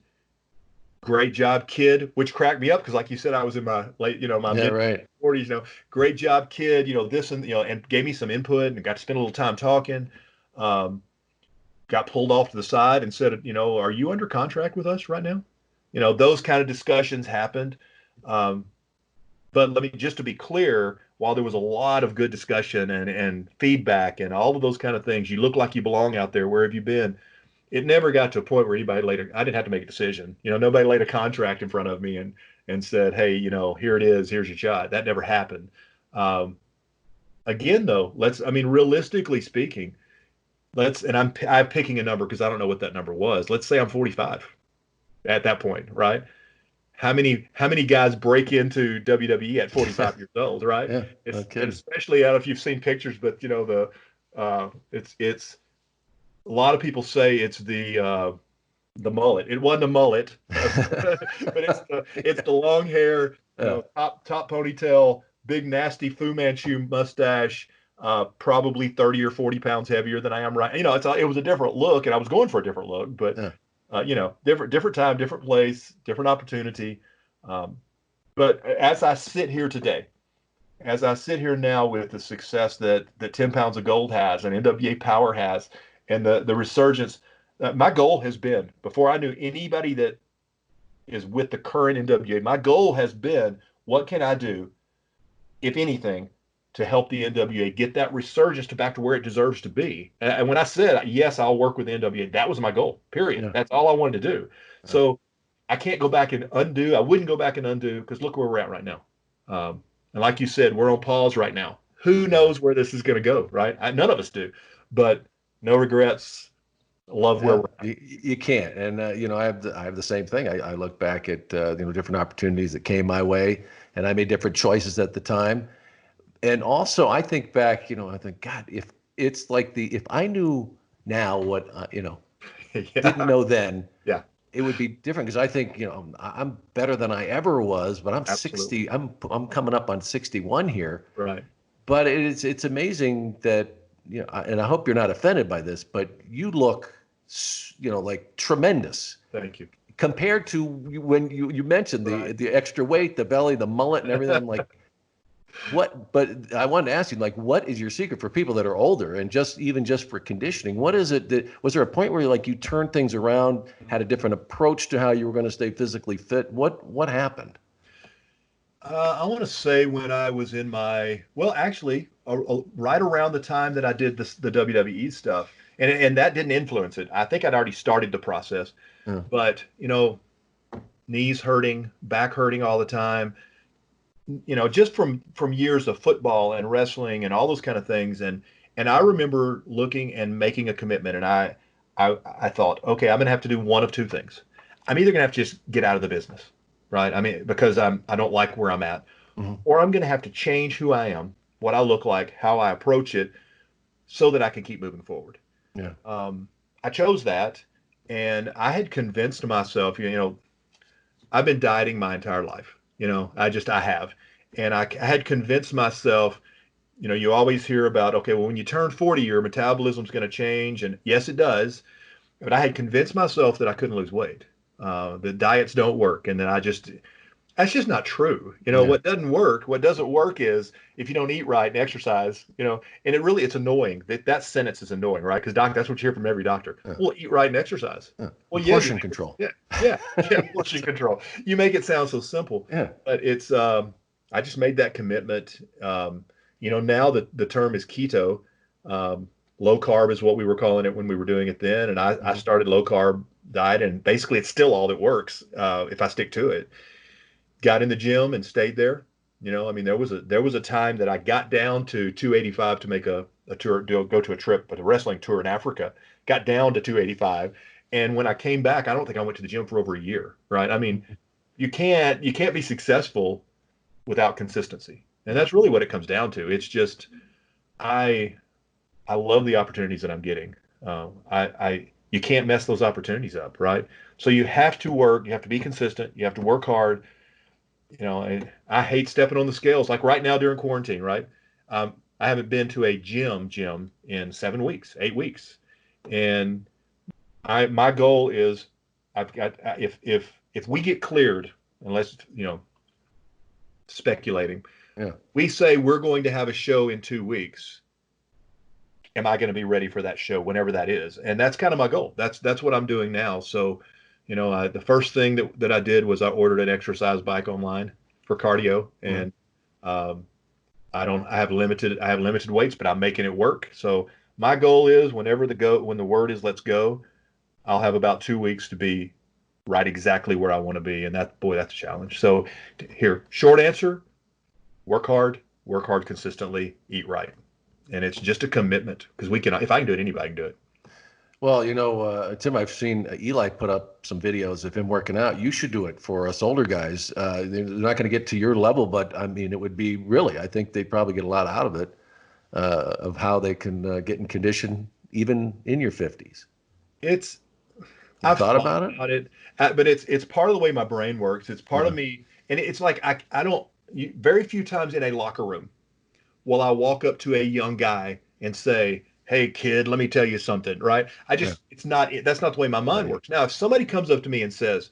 [SPEAKER 2] great job, kid, which cracked me up because, like you said, I was in my
[SPEAKER 1] Yeah.
[SPEAKER 2] mid
[SPEAKER 1] Right.
[SPEAKER 2] 40s. Great job, kid. This and gave me some input and got to spend a little time talking. Um, got pulled off to the side and said, "Are you under contract with us right now?" Those kind of discussions happened. Um, but let me just to be clear, while there was a lot of good discussion and feedback and all of those kind of things, you look like you belong out there. Where have you been? It never got to a point where anybody later, I didn't have to make a decision. Nobody laid a contract in front of me and said, "Hey, here it is, here's your shot." That never happened. Um, Again, though, I mean, realistically speaking, and I'm picking a number because I don't know what that number was. Let's say I'm 45 at that point, right? How many guys break into WWE at 45 years old, right?
[SPEAKER 1] Yeah. No
[SPEAKER 2] And
[SPEAKER 1] kidding.
[SPEAKER 2] especially, I don't know if you've seen pictures, but it's a lot of people say it's the mullet. It wasn't a mullet, but it's the long hair,
[SPEAKER 1] Yeah.
[SPEAKER 2] top ponytail, big nasty Fu Manchu mustache. Probably 30 or 40 pounds heavier than I am right. It was a different look, and I was going for a different look, but
[SPEAKER 1] Yeah.
[SPEAKER 2] different time, different place, different opportunity. Um, but as I sit here today, as I sit here now with the success that 10 Pounds of Gold has and NWA Power has, and the resurgence, my goal has been, before I knew anybody that is with the current NWA, my goal has been, what can I do, if anything, to help the NWA get that resurgence to back to where it deserves to be. And when I said, yes, I'll work with the NWA, that was my goal, period.
[SPEAKER 1] Yeah.
[SPEAKER 2] That's all I wanted to do. So I can't go back and undo. I wouldn't go back and undo, because look where we're at right now. And like you said, we're on pause right now. Who knows where this is going to go, right? None of us do. But no regrets. Love where
[SPEAKER 1] Yeah,
[SPEAKER 2] we're at.
[SPEAKER 1] you can't. And I have the same thing. I look back at different opportunities that came my way, and I made different choices at the time. And also, I think back, I think, God, if it's like if I knew now what didn't
[SPEAKER 2] Yeah.
[SPEAKER 1] know then,
[SPEAKER 2] Yeah.
[SPEAKER 1] it would be different. Because I think I'm better than I ever was. But I'm
[SPEAKER 2] Absolutely.
[SPEAKER 1] 60. I'm coming up on 61 here.
[SPEAKER 2] Right.
[SPEAKER 1] But it's amazing that and I hope you're not offended by this, but you look like tremendous
[SPEAKER 2] Thank you.
[SPEAKER 1] compared to when you mentioned
[SPEAKER 2] Right.
[SPEAKER 1] the extra weight, the belly, the mullet, and everything. I'm like, what? But I wanted to ask you, like, what is your secret for people that are older and just for conditioning? What is it that was there a point where you turned things around, had a different approach to how you were going to stay physically fit? What happened?
[SPEAKER 2] I want to say when I was in well, actually, right around the time that I did the WWE stuff, and that didn't influence it. I think I'd already started the process,
[SPEAKER 1] Yeah.
[SPEAKER 2] but knees hurting, back hurting all the time, just from years of football and wrestling and all those kind of things. And I remember looking and making a commitment, and I thought, okay, I'm going to have to do one of two things. I'm either going to have to just get out of the business, right? I mean, because I don't like where I'm at,
[SPEAKER 1] Hmm.
[SPEAKER 2] or I'm going to have to change who I am, what I look like, how I approach it, so that I can keep moving forward.
[SPEAKER 1] Yeah.
[SPEAKER 2] I chose that, and I had convinced myself, I've been dieting my entire life. I have. And I had convinced myself, you always hear about, okay, well, when you turn 40, your metabolism's going to change. And yes, it does. But I had convinced myself that I couldn't lose weight. The diets don't work. And then that's just not true.
[SPEAKER 1] Yeah.
[SPEAKER 2] What doesn't work is if you don't eat right and exercise, and it's annoying. That sentence is annoying, right? Because that's what you hear from every doctor.
[SPEAKER 1] Yeah.
[SPEAKER 2] Well, eat right and exercise.
[SPEAKER 1] Yeah.
[SPEAKER 2] Well, yeah,
[SPEAKER 1] Portion control.
[SPEAKER 2] yeah, yeah, yeah, portion control. You make it sound so simple,
[SPEAKER 1] Yeah.
[SPEAKER 2] but I just made that commitment. Now the term is keto. Low carb is what we were calling it when we were doing it then. And I
[SPEAKER 1] Mhm.
[SPEAKER 2] started low carb diet, and basically it's still all that works if I stick to it. Got in the gym and stayed there. I mean, there was a time that I got down to 285 to make a tour, go to a trip, but a wrestling tour in Africa. Got down to 285, and when I came back, I don't think I went to the gym for over a year. Right? I mean, you can't be successful without consistency, and that's really what it comes down to. It's just I I love the opportunities that I'm getting. You can't mess those opportunities up, right? So you have to work. You have to be consistent. You have to work hard. I hate stepping on the scales. Like right now during quarantine, right? I haven't been to a gym in 7 weeks, 8 weeks, and my goal is I've got if we get cleared, unless speculating,
[SPEAKER 1] Yeah.
[SPEAKER 2] we say we're going to have a show in 2 weeks. Am I going to be ready for that show whenever that is? And that's kind of my goal. That's what I'm doing now. So, the first thing that I did was I ordered an exercise bike online for cardio,
[SPEAKER 1] Mhm.
[SPEAKER 2] and um, I have limited weights, but I'm making it work. So my goal is when the word is let's go, I'll have about 2 weeks to be right exactly where I want to be, and that's a challenge. So here, short answer: work hard consistently, eat right, and it's just a commitment because we can. If I can do it, anybody can do it.
[SPEAKER 1] Well, Tim, I've seen Eli put up some videos of him working out. You should do it for us older guys. They're not going to get to your level, but I mean, it would be really, I think they'd probably get a lot out of it, of how they can get in condition even in your 50s.
[SPEAKER 2] It's
[SPEAKER 1] You
[SPEAKER 2] I've
[SPEAKER 1] thought
[SPEAKER 2] thought
[SPEAKER 1] about it?
[SPEAKER 2] about it, but it's part of the way my brain works. It's part of
[SPEAKER 1] Yeah.
[SPEAKER 2] me, and it's like I don't very few times in a locker room will I walk up to a young guy and say, "Hey, kid, let me tell you something." Right?
[SPEAKER 1] Yeah.
[SPEAKER 2] That's not the way my mind
[SPEAKER 1] Right.
[SPEAKER 2] works. Now, if somebody comes up to me and says,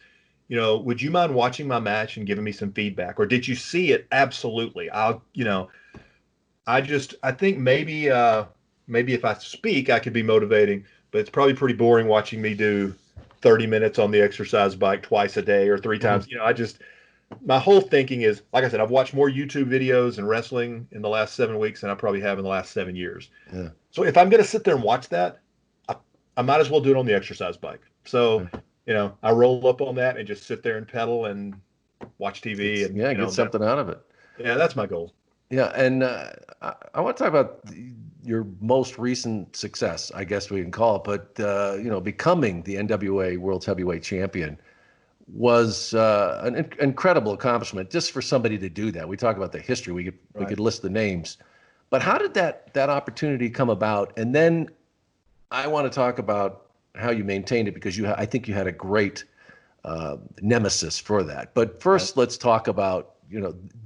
[SPEAKER 2] would you mind watching my match and giving me some feedback? Or did you see it? Absolutely. I think maybe if I speak, I could be motivating, but it's probably pretty boring watching me do 30 minutes on the exercise bike twice a day or three
[SPEAKER 1] Mhm.
[SPEAKER 2] times. My whole thinking is, like I said, I've watched more YouTube videos and wrestling in the last 7 weeks than I probably have in the last 7 years.
[SPEAKER 1] Yeah.
[SPEAKER 2] So if I'm going to sit there and watch that, I, I might as well do it on the exercise bike. So, I roll up on that and just sit there and pedal and watch TV, and
[SPEAKER 1] Get something out of it.
[SPEAKER 2] yeah, that's my goal.
[SPEAKER 1] Yeah, and I want to talk about your most recent success, I guess we can call it, but becoming the NWA World Heavyweight Champion was an incredible accomplishment just for somebody to do that. We talk about the history, we
[SPEAKER 2] Right.
[SPEAKER 1] could list the names, but how did that opportunity come about? And then I want to talk about how you maintained it, because I think you had a great nemesis for that. But first, let's talk about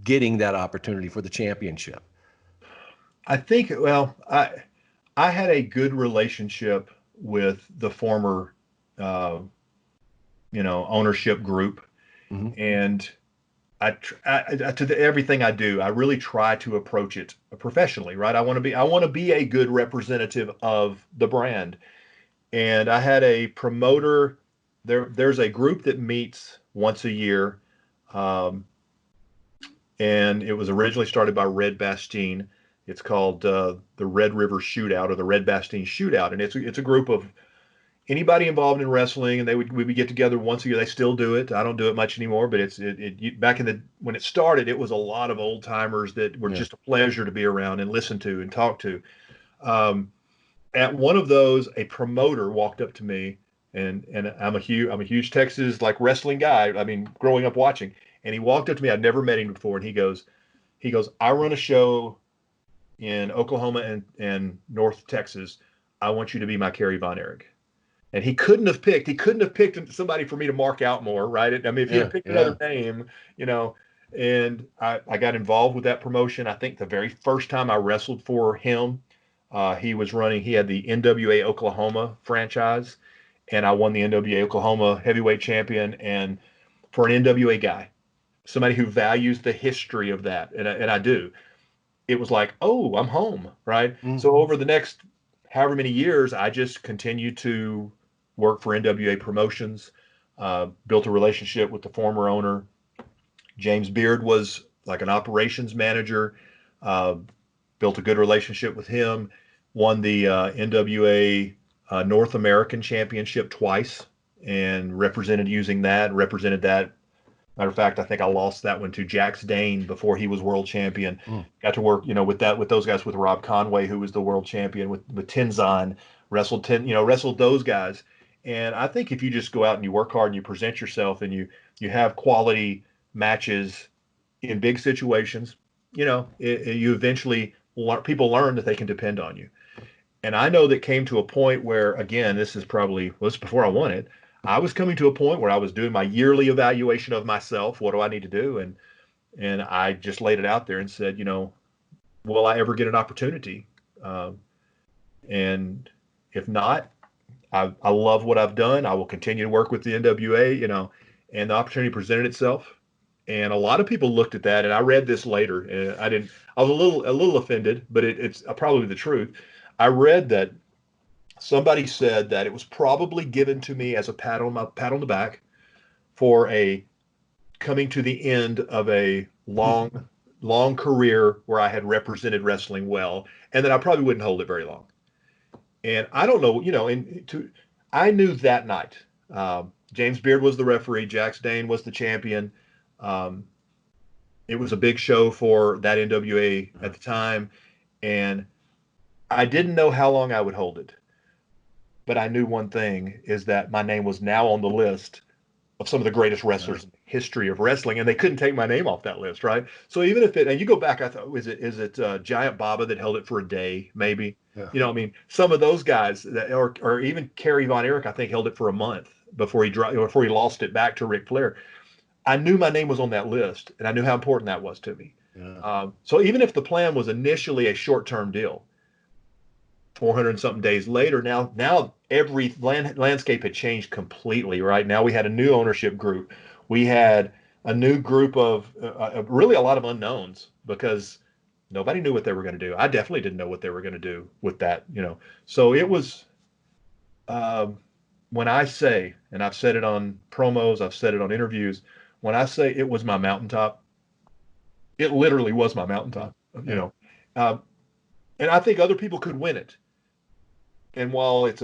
[SPEAKER 1] getting that opportunity for the championship.
[SPEAKER 2] I think, well, I had a good relationship with the former, uh, ownership group,
[SPEAKER 1] Hmm.
[SPEAKER 2] and everything I do, I really try to approach it professionally, right? I want to be a good representative of the brand, and I had a promoter. There's a group that meets once a year, um, and it was originally started by Red Bastien. It's called the Red River Shootout, or the Red Bastien Shootout, and it's a group of anybody involved in wrestling, and we would get together once a year. They still do it. I don't do it much anymore, but back in the when it started, it was a lot of old timers that were
[SPEAKER 1] Yeah.
[SPEAKER 2] just a pleasure to be around and listen to and talk to. Um, at one of those, a promoter walked up to me, and I'm a huge Texas like wrestling guy. I mean, growing up watching, and he walked up to me. I'd never met him before, and he goes, I run a show in Oklahoma and North Texas. I want you to be my Kerry Von Erich. And he couldn't have picked somebody for me to mark out more, right? I mean, if he
[SPEAKER 1] Yeah,
[SPEAKER 2] had picked
[SPEAKER 1] yeah.
[SPEAKER 2] another name, and I got involved with that promotion. I think the very first time I wrestled for him, he had the NWA Oklahoma franchise, and I won the NWA Oklahoma heavyweight champion. And for an NWA guy, somebody who values the history of that, and I do, it was like, oh, I'm home, right?
[SPEAKER 1] Mm.
[SPEAKER 2] So over the next however many years, I just continued to work for NWA Promotions, built a relationship with the former owner. James Beard was like an operations manager, uh, built a good relationship with him, won the NWA North American Championship twice, and represented that. Matter of fact, I think I lost that one to Jax Dane before he was world champion.
[SPEAKER 1] Mm.
[SPEAKER 2] Got to work, with those guys, with Rob Conway, who was the world champion, with Tenzan, wrestled those guys. And I think if you just go out and you work hard and you present yourself and you have quality matches in big situations, you eventually people learn that they can depend on you. And I know that came to a point where, again, this is before I won it. I was coming to a point where I was doing my yearly evaluation of myself. What do I need to do? And I just laid it out there and said, will I ever get an opportunity? Um, and if not, I love what I've done. I will continue to work with the NWA, and the opportunity presented itself. And a lot of people looked at that, and I read this later, and I didn't. I was a little offended, but it's probably the truth. I read that somebody said that it was probably given to me as a pat on the back for a coming to the end of a long career where I had represented wrestling well, and that I probably wouldn't hold it very long. And I don't know, I knew that night. James Beard was the referee. Jax Dane was the champion. Um, it was a big show for that NWA at the time, and I didn't know how long I would hold it. But I knew one thing is that my name was now on the list of some of the greatest wrestlers in the history of wrestling, and they couldn't take my name off that list, right? So even if and you go back, I thought, is it Giant Baba that held it for a day, maybe?
[SPEAKER 1] Yeah.
[SPEAKER 2] I mean, some of those guys or even Kerry Von Erich, I think held it for a month before he lost it back to Ric Flair. I knew my name was on that list, and I knew how important that was to me.
[SPEAKER 1] Yeah.
[SPEAKER 2] So even if the plan was initially a short-term deal, 400 and something days later, now every landscape had changed completely, right? Now we had a new ownership group. We had a new group of really a lot of unknowns because nobody knew what they were going to do. I definitely didn't know what they were going to do with that, you know. So it was when I say, and I've said it on promos, I've said it on interviews, when I say it was my mountaintop, it literally was my mountaintop, you know. Um, and I think other people could win it. And while it's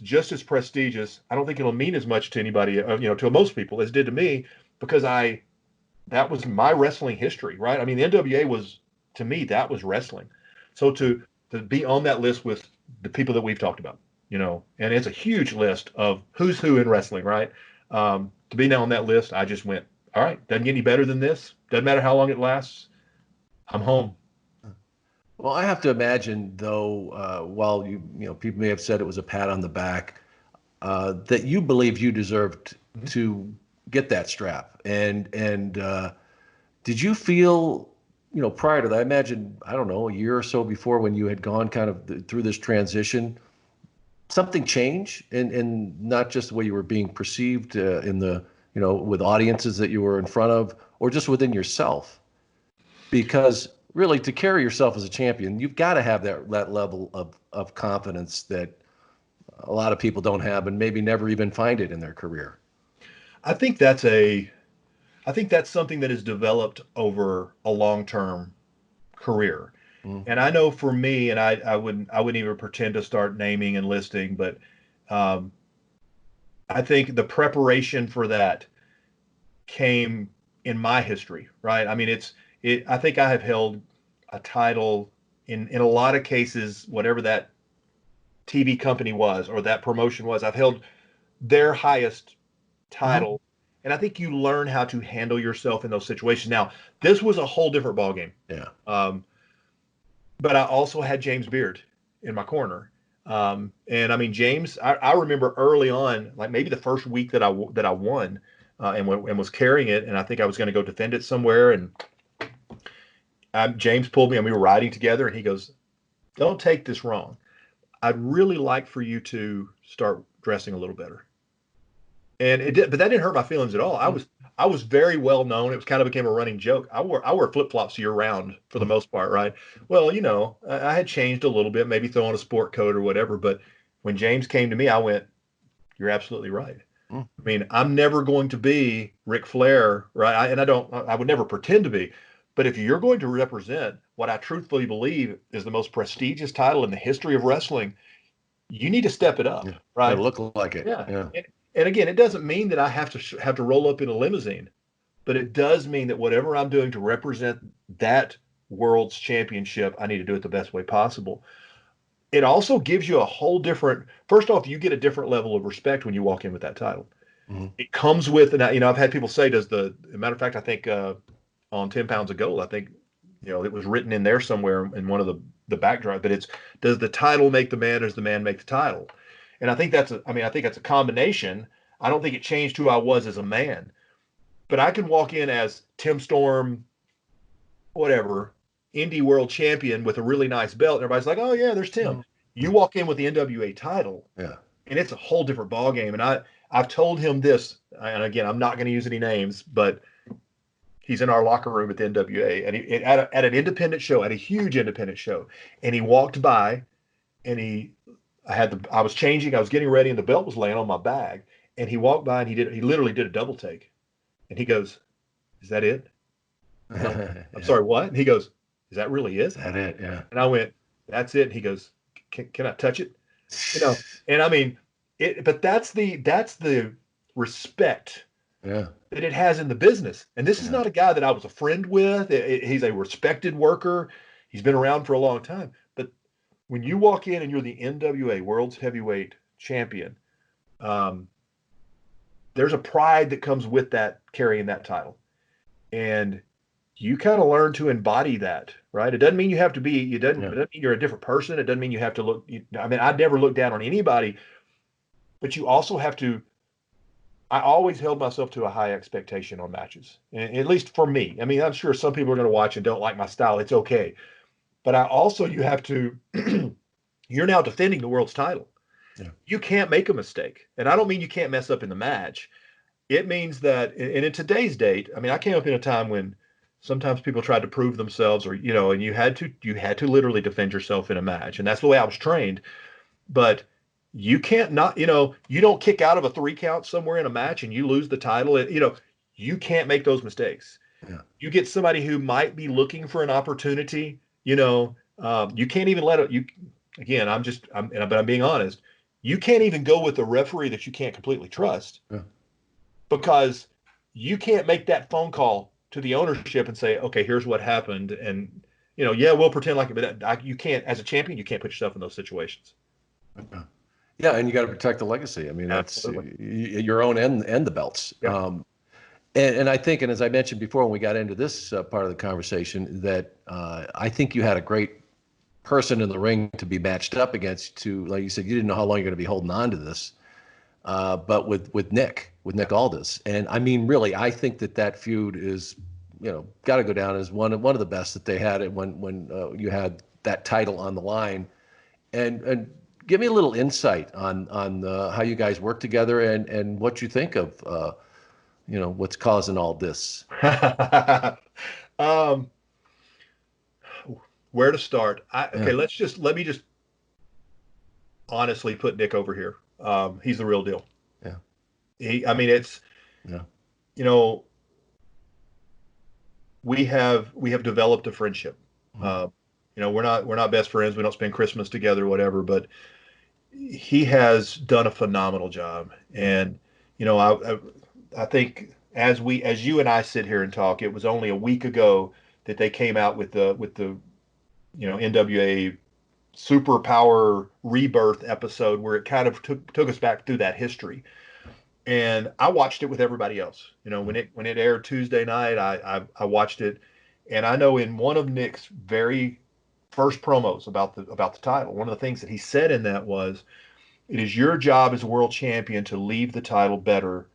[SPEAKER 2] just as prestigious, I don't think it'll mean as much to anybody, you know, to most people as it did to me, because that was my wrestling history, right? I mean, the NWA was, to me, that was wrestling. So to be on that list with the people that we've talked about, you know, and it's a huge list of who's who in wrestling, right? To be now on that list, I just went, all right, doesn't get any better than this. Doesn't matter how long it lasts. I'm home.
[SPEAKER 1] Well, I have to imagine, though, while you know, people may have said it was a pat on the back, that you believed you deserved to get that strap. And did you feel, you know, prior to that, I imagine, I don't know, a year or so before when you had gone kind of through this transition, something change in not just the way you were being perceived in the, you know, with audiences that you were in front of, or just within yourself? Because really, to carry yourself as a champion, you've got to have that level of confidence that a lot of people don't have and maybe never even find it in their career.
[SPEAKER 2] I think that's a I think that's something that is developed over a long-term career.
[SPEAKER 1] Mm.
[SPEAKER 2] And I know for me, and I wouldn't even pretend to start naming and listing, but um, I think the preparation for that came in my history, right? I mean, I think I have held a title in a lot of cases, whatever that TV company was or that promotion was, I've held their highest
[SPEAKER 1] Hmm.
[SPEAKER 2] title. And I think you learn how to handle yourself in those situations. Now, this was a whole different ballgame.
[SPEAKER 1] Yeah.
[SPEAKER 2] Um, but I also had James Beard in my corner. And I mean, James, I remember early on, like maybe the first week that I won and was carrying it, and I think I was going to go defend it somewhere. And James pulled me, and we were riding together, and he goes, "Don't take this wrong. I'd really like for you to start dressing a little better." And it did, but that didn't hurt my feelings at all. I was very well known. It was kind of became a running joke. I wore flip flops year round for the most part, right? Well, you know, I had changed a little bit, maybe throw on a sport coat or whatever. But when James came to me, I went, "You're absolutely right."
[SPEAKER 1] Mm.
[SPEAKER 2] I mean, I'm never going to be Ric Flair, right? I would never pretend to be. But if you're going to represent what I truthfully believe is the most prestigious title in the history of wrestling, you need to step it up,
[SPEAKER 1] Yeah. Got to
[SPEAKER 2] right?
[SPEAKER 1] look like it.
[SPEAKER 2] Yeah.
[SPEAKER 1] Yeah.
[SPEAKER 2] And again, it doesn't mean that I have to roll up in a limousine, but it does mean that whatever I'm doing to represent that world's championship, I need to do it the best way possible. It also gives you a whole different, first off, you get a different level of respect when you walk in with that title.
[SPEAKER 1] Mhm.
[SPEAKER 2] It comes with, and you know, I've had people say, matter of fact, I think on 10 Pounds of Gold, I think, you know, it was written in there somewhere in one of the backdrop, but it's, does the title make the man or does the man make the title? And I think that's a combination. I don't think it changed who I was as a man, but I can walk in as Tim Storm, whatever, indie world champion with a really nice belt. And everybody's like, "Oh yeah, there's Tim."
[SPEAKER 1] Mhm.
[SPEAKER 2] You walk in with the NWA title,
[SPEAKER 1] Yeah.
[SPEAKER 2] and it's a whole different ball game. And I've told him this, and again, I'm not going to use any names, but he's in our locker room at the NWA, and at an independent show, at a huge independent show, and he walked by, and I was changing, I was getting ready, and the belt was laying on my bag, and he walked by, and he literally did a double take, and he goes, "Is that it?" And I'm
[SPEAKER 1] Yeah.
[SPEAKER 2] sorry, what? And he goes, "Is that really
[SPEAKER 1] Is
[SPEAKER 2] it?"
[SPEAKER 1] that it? Yeah.
[SPEAKER 2] And I went, "That's it." And he goes, can I touch it? You know, and I mean, but that's the respect
[SPEAKER 1] Yeah.
[SPEAKER 2] that it has in the business. And this is
[SPEAKER 1] Yeah.
[SPEAKER 2] not a guy that I was a friend with. He's a respected worker. He's been around for a long time. But when you walk in and you're the NWA World's Heavyweight Champion, um, there's a pride that comes with that carrying that title, and you kind of learn to embody that, right? It doesn't mean you have to be. It
[SPEAKER 1] Yeah.
[SPEAKER 2] doesn't mean you're a different person. It doesn't mean you have to look. I mean, I never look down on anybody, but you also have to. I always held myself to a high expectation on matches, at least for me. I mean, I'm sure some people are going to watch and don't like my style. It's okay, but you have to. You're now defending the world's title.
[SPEAKER 1] Yeah.
[SPEAKER 2] You can't make a mistake, and I don't mean you can't mess up in the match. it means that, and in today's date, I mean, I came up in a time when sometimes people tried to prove themselves, or and you had to literally defend yourself in a match, and that's the way I was trained. But you can't not, you don't kick out of a 3 count somewhere in a match and you lose the title. You can't make those mistakes.
[SPEAKER 1] Yeah.
[SPEAKER 2] You get somebody who might be looking for an opportunity. You can't even let it. You again, but I'm being honest. You can't even go with a referee that you can't completely trust
[SPEAKER 1] Yeah.
[SPEAKER 2] because you can't make that phone call to the ownership and say, okay, here's what happened, and yeah, we'll pretend like it, but you can't, as a champion, you can't put yourself in those situations.
[SPEAKER 1] Yeah, and you got to protect the legacy. I mean, that's
[SPEAKER 2] Absolutely.
[SPEAKER 1] your own and the belts.
[SPEAKER 2] Yeah.
[SPEAKER 1] And I think, and as I mentioned before when we got into this part of the conversation, that I think you had a great person in the ring to be matched up against. To, like you said, you didn't know how long you're going to be holding on to this, but with Nick Aldis, and I mean, really, I think that feud is, got to go down as one of the best that they had when you had that title on the line, and give me a little insight on how you guys work together and what you think of what's causing all this.
[SPEAKER 2] um, where to start? Okay,
[SPEAKER 1] Yeah.
[SPEAKER 2] let me just honestly put Nick over here. He's the real deal.
[SPEAKER 1] Yeah.
[SPEAKER 2] I mean, it's
[SPEAKER 1] Yeah.
[SPEAKER 2] you know, we have developed a friendship.
[SPEAKER 1] Mhm.
[SPEAKER 2] Uh, we're not best friends. We don't spend Christmas together, or whatever. But he has done a phenomenal job, and I think as you and I sit here and talk, it was only a week ago that they came out with the NWA Superpower Rebirth episode where it kind of took us back through that history. And I watched it with everybody else. When it aired Tuesday night, I watched it, and I know in one of Nick's very first promos about the title, one of the things that he said in that was, "It is your job as a world champion to leave the title better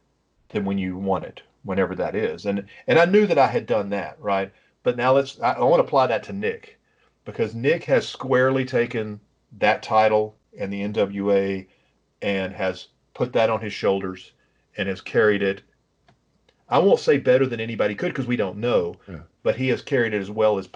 [SPEAKER 2] than when you won it, whenever that is." And I knew that I had done that, right? But now I want to apply that to Nick, because Nick has squarely taken that title and the NWA and has put that on his shoulders and has carried it. I won't say better than anybody could because we don't know,
[SPEAKER 1] Yeah.
[SPEAKER 2] but he has carried it as well as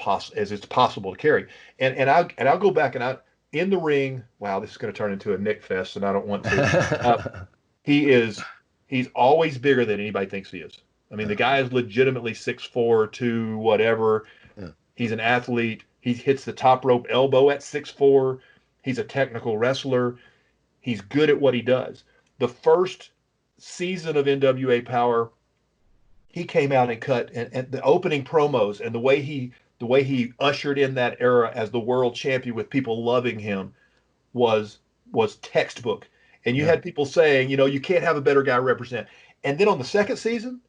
[SPEAKER 2] it's possible to carry. And I'll go back, and I in the ring. Wow, this is going to turn into a Nick fest, and I don't want to. Uh, he is he's always bigger than anybody thinks he is. I mean, the guy is legitimately 6'4", 2, whatever.
[SPEAKER 1] Yeah.
[SPEAKER 2] He's an athlete. He hits the top rope elbow at 6'4". He's a technical wrestler. He's good at what he does. The first season of NWA Power, he came out and cut, and the opening promos and the way he ushered in that era as the world champion with people loving him was textbook. And you
[SPEAKER 1] Yeah.
[SPEAKER 2] had people saying, you can't have a better guy represent. And then on the second season,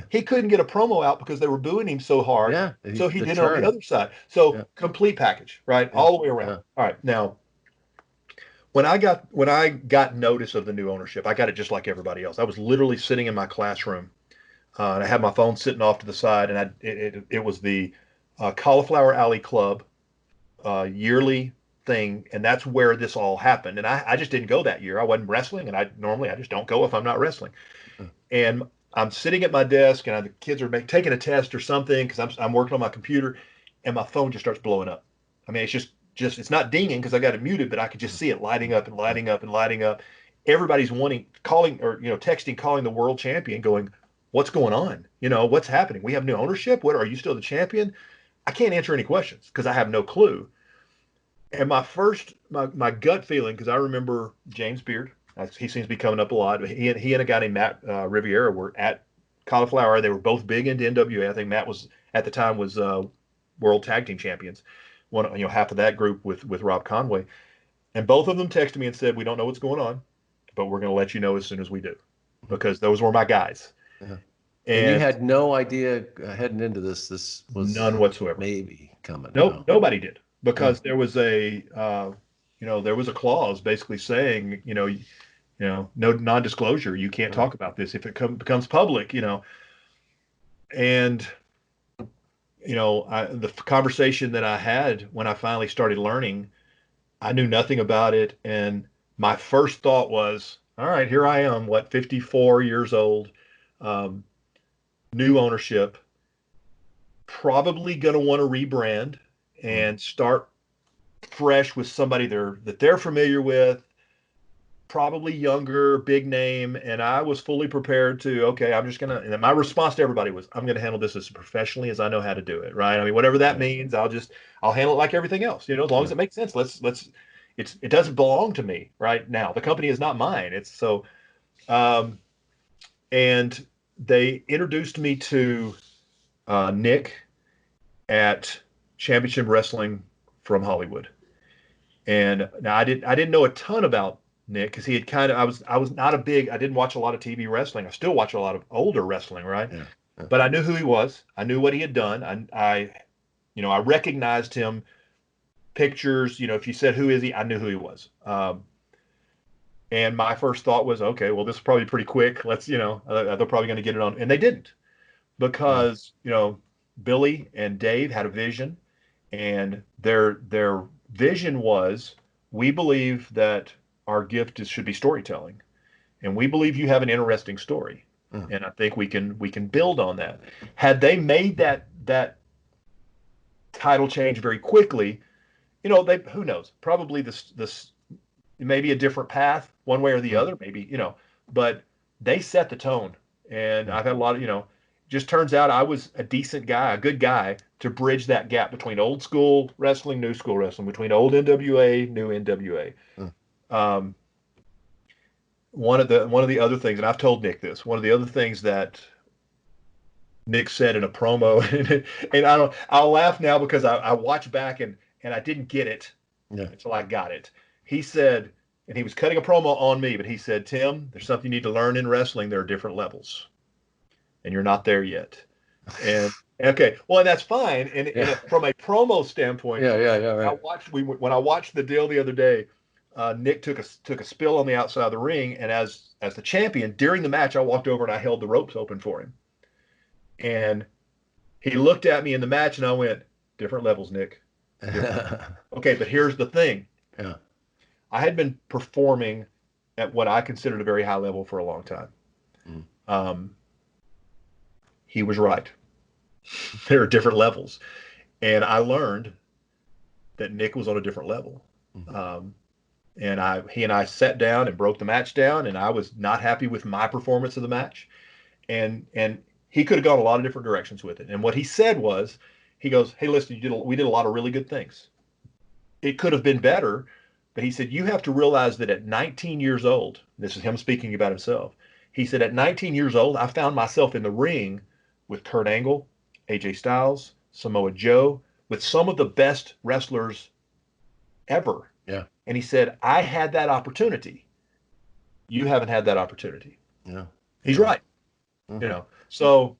[SPEAKER 2] he couldn't get a promo out because they were booing him so hard.
[SPEAKER 1] Yeah.
[SPEAKER 2] So he
[SPEAKER 1] The
[SPEAKER 2] did it on the
[SPEAKER 1] turn.
[SPEAKER 2] other side. So
[SPEAKER 1] Yeah.
[SPEAKER 2] complete package, right?
[SPEAKER 1] Yeah.
[SPEAKER 2] All the way around.
[SPEAKER 1] Yeah.
[SPEAKER 2] All right. Now, when I got notice of the new ownership, I got it just like everybody else. I was literally sitting in my classroom, and I had my phone sitting off to the side, and it was the Cauliflower Alley Club yearly thing, and that's where this all happened. And I just didn't go that year. I wasn't wrestling, and I just don't go if I'm not wrestling. And I'm sitting at my desk, and the kids are taking a test or something because I'm working on my computer, and my phone just starts blowing up. I mean, it's just it's not dinging because I got it muted, but I could just see it lighting up and lighting up and lighting up. Everybody's calling, or texting, calling the world champion, going, "What's going on? What's happening? We have new ownership. What, are you still the champion?" I can't answer any questions because I have no clue. And my gut feeling, because I remember James Beard, he seems to be coming up a lot. He and a guy named Matt Riviera were at Cauliflower. They were both big into NWA. I think Matt was at the time was World Tag Team Champions. One, half of that group with Rob Conway, and both of them texted me and said, "We don't know what's going on, but we're going to let you know as soon as we do," because those were my guys.
[SPEAKER 1] Yeah. And you
[SPEAKER 2] And
[SPEAKER 1] had no idea heading into this. This was
[SPEAKER 2] none whatsoever.
[SPEAKER 1] maybe coming.
[SPEAKER 2] No,
[SPEAKER 1] No.
[SPEAKER 2] nobody did,
[SPEAKER 1] Yeah.
[SPEAKER 2] because there was a clause basically saying, no non-disclosure. You can't
[SPEAKER 1] Right.
[SPEAKER 2] talk about this if it becomes public. And the conversation that I had when I finally started learning, I knew nothing about it, and my first thought was, all right, here I am, what, 54 years old. Um, New ownership, probably going to want to rebrand and start fresh with somebody that they're familiar with, probably younger, big name. And I was fully prepared to, okay, I'm just gonna. And my response to everybody was, I'm gonna handle this as professionally as I know how to do it. Right? I mean, whatever that means, I'll handle it like everything else. As long as it makes sense. It doesn't belong to me right now. The company is not mine. It's so. Um, and they introduced me to Nick at Championship Wrestling from Hollywood. And now I didn't know a ton about Nick because he had kind of I was not a big I didn't watch a lot of TV wrestling. I still watch a lot of older wrestling, right?
[SPEAKER 1] Yeah. Yeah.
[SPEAKER 2] But I knew who he was. I knew what he had done. I recognized him. Pictures, if you said who is he, I knew who he was. And my first thought was, okay, well, this is probably pretty quick. They're probably going to get it on, and they didn't because Billy and Dave had a vision, and their vision was, we believe that our gift should be storytelling, and we believe you have an interesting story, and I think we can build on that. Had they made that title change very quickly, they who knows, probably this maybe a different path one way or the other, maybe, but they set the tone, and I've had a lot of, just turns out I was a decent guy, a good guy to bridge that gap between old school wrestling, new school wrestling, between old NWA, new NWA. One of the other things, and I've told Nick this, one of the other things that Nick said in a promo, and I'll laugh now because I watch back and I didn't get it until I got it. He said, and he was cutting a promo on me, but he said, Tim, there's something you need to learn in wrestling. There are different levels, and you're not there yet. And okay, well, and that's fine. And from a promo standpoint,
[SPEAKER 1] Right.
[SPEAKER 2] When I watched the deal the other day, Nick took a spill on the outside of the ring, and as the champion during the match, I walked over and I held the ropes open for him. And he looked at me in the match, and I went, different levels, Nick. Different. Okay, but here's the thing.
[SPEAKER 1] Yeah.
[SPEAKER 2] I had been performing at what I considered a very high level for a long time. He was right. There are different levels. And I learned that Nick was on a different level. And he and I sat down and broke the match down, and I was not happy with my performance of the match. And he could have gone a lot of different directions with it. And what he said was, he goes, hey, listen, we did a lot of really good things. It could have been better, but he said, you have to realize that at 19 years old, this is him speaking about himself. He said, at 19 years old, I found myself in the ring with Kurt Angle, AJ Styles, Samoa Joe, with some of the best wrestlers ever.
[SPEAKER 1] Yeah.
[SPEAKER 2] And he said, I had that opportunity. You haven't had that opportunity.
[SPEAKER 1] Yeah.
[SPEAKER 2] He's right. So,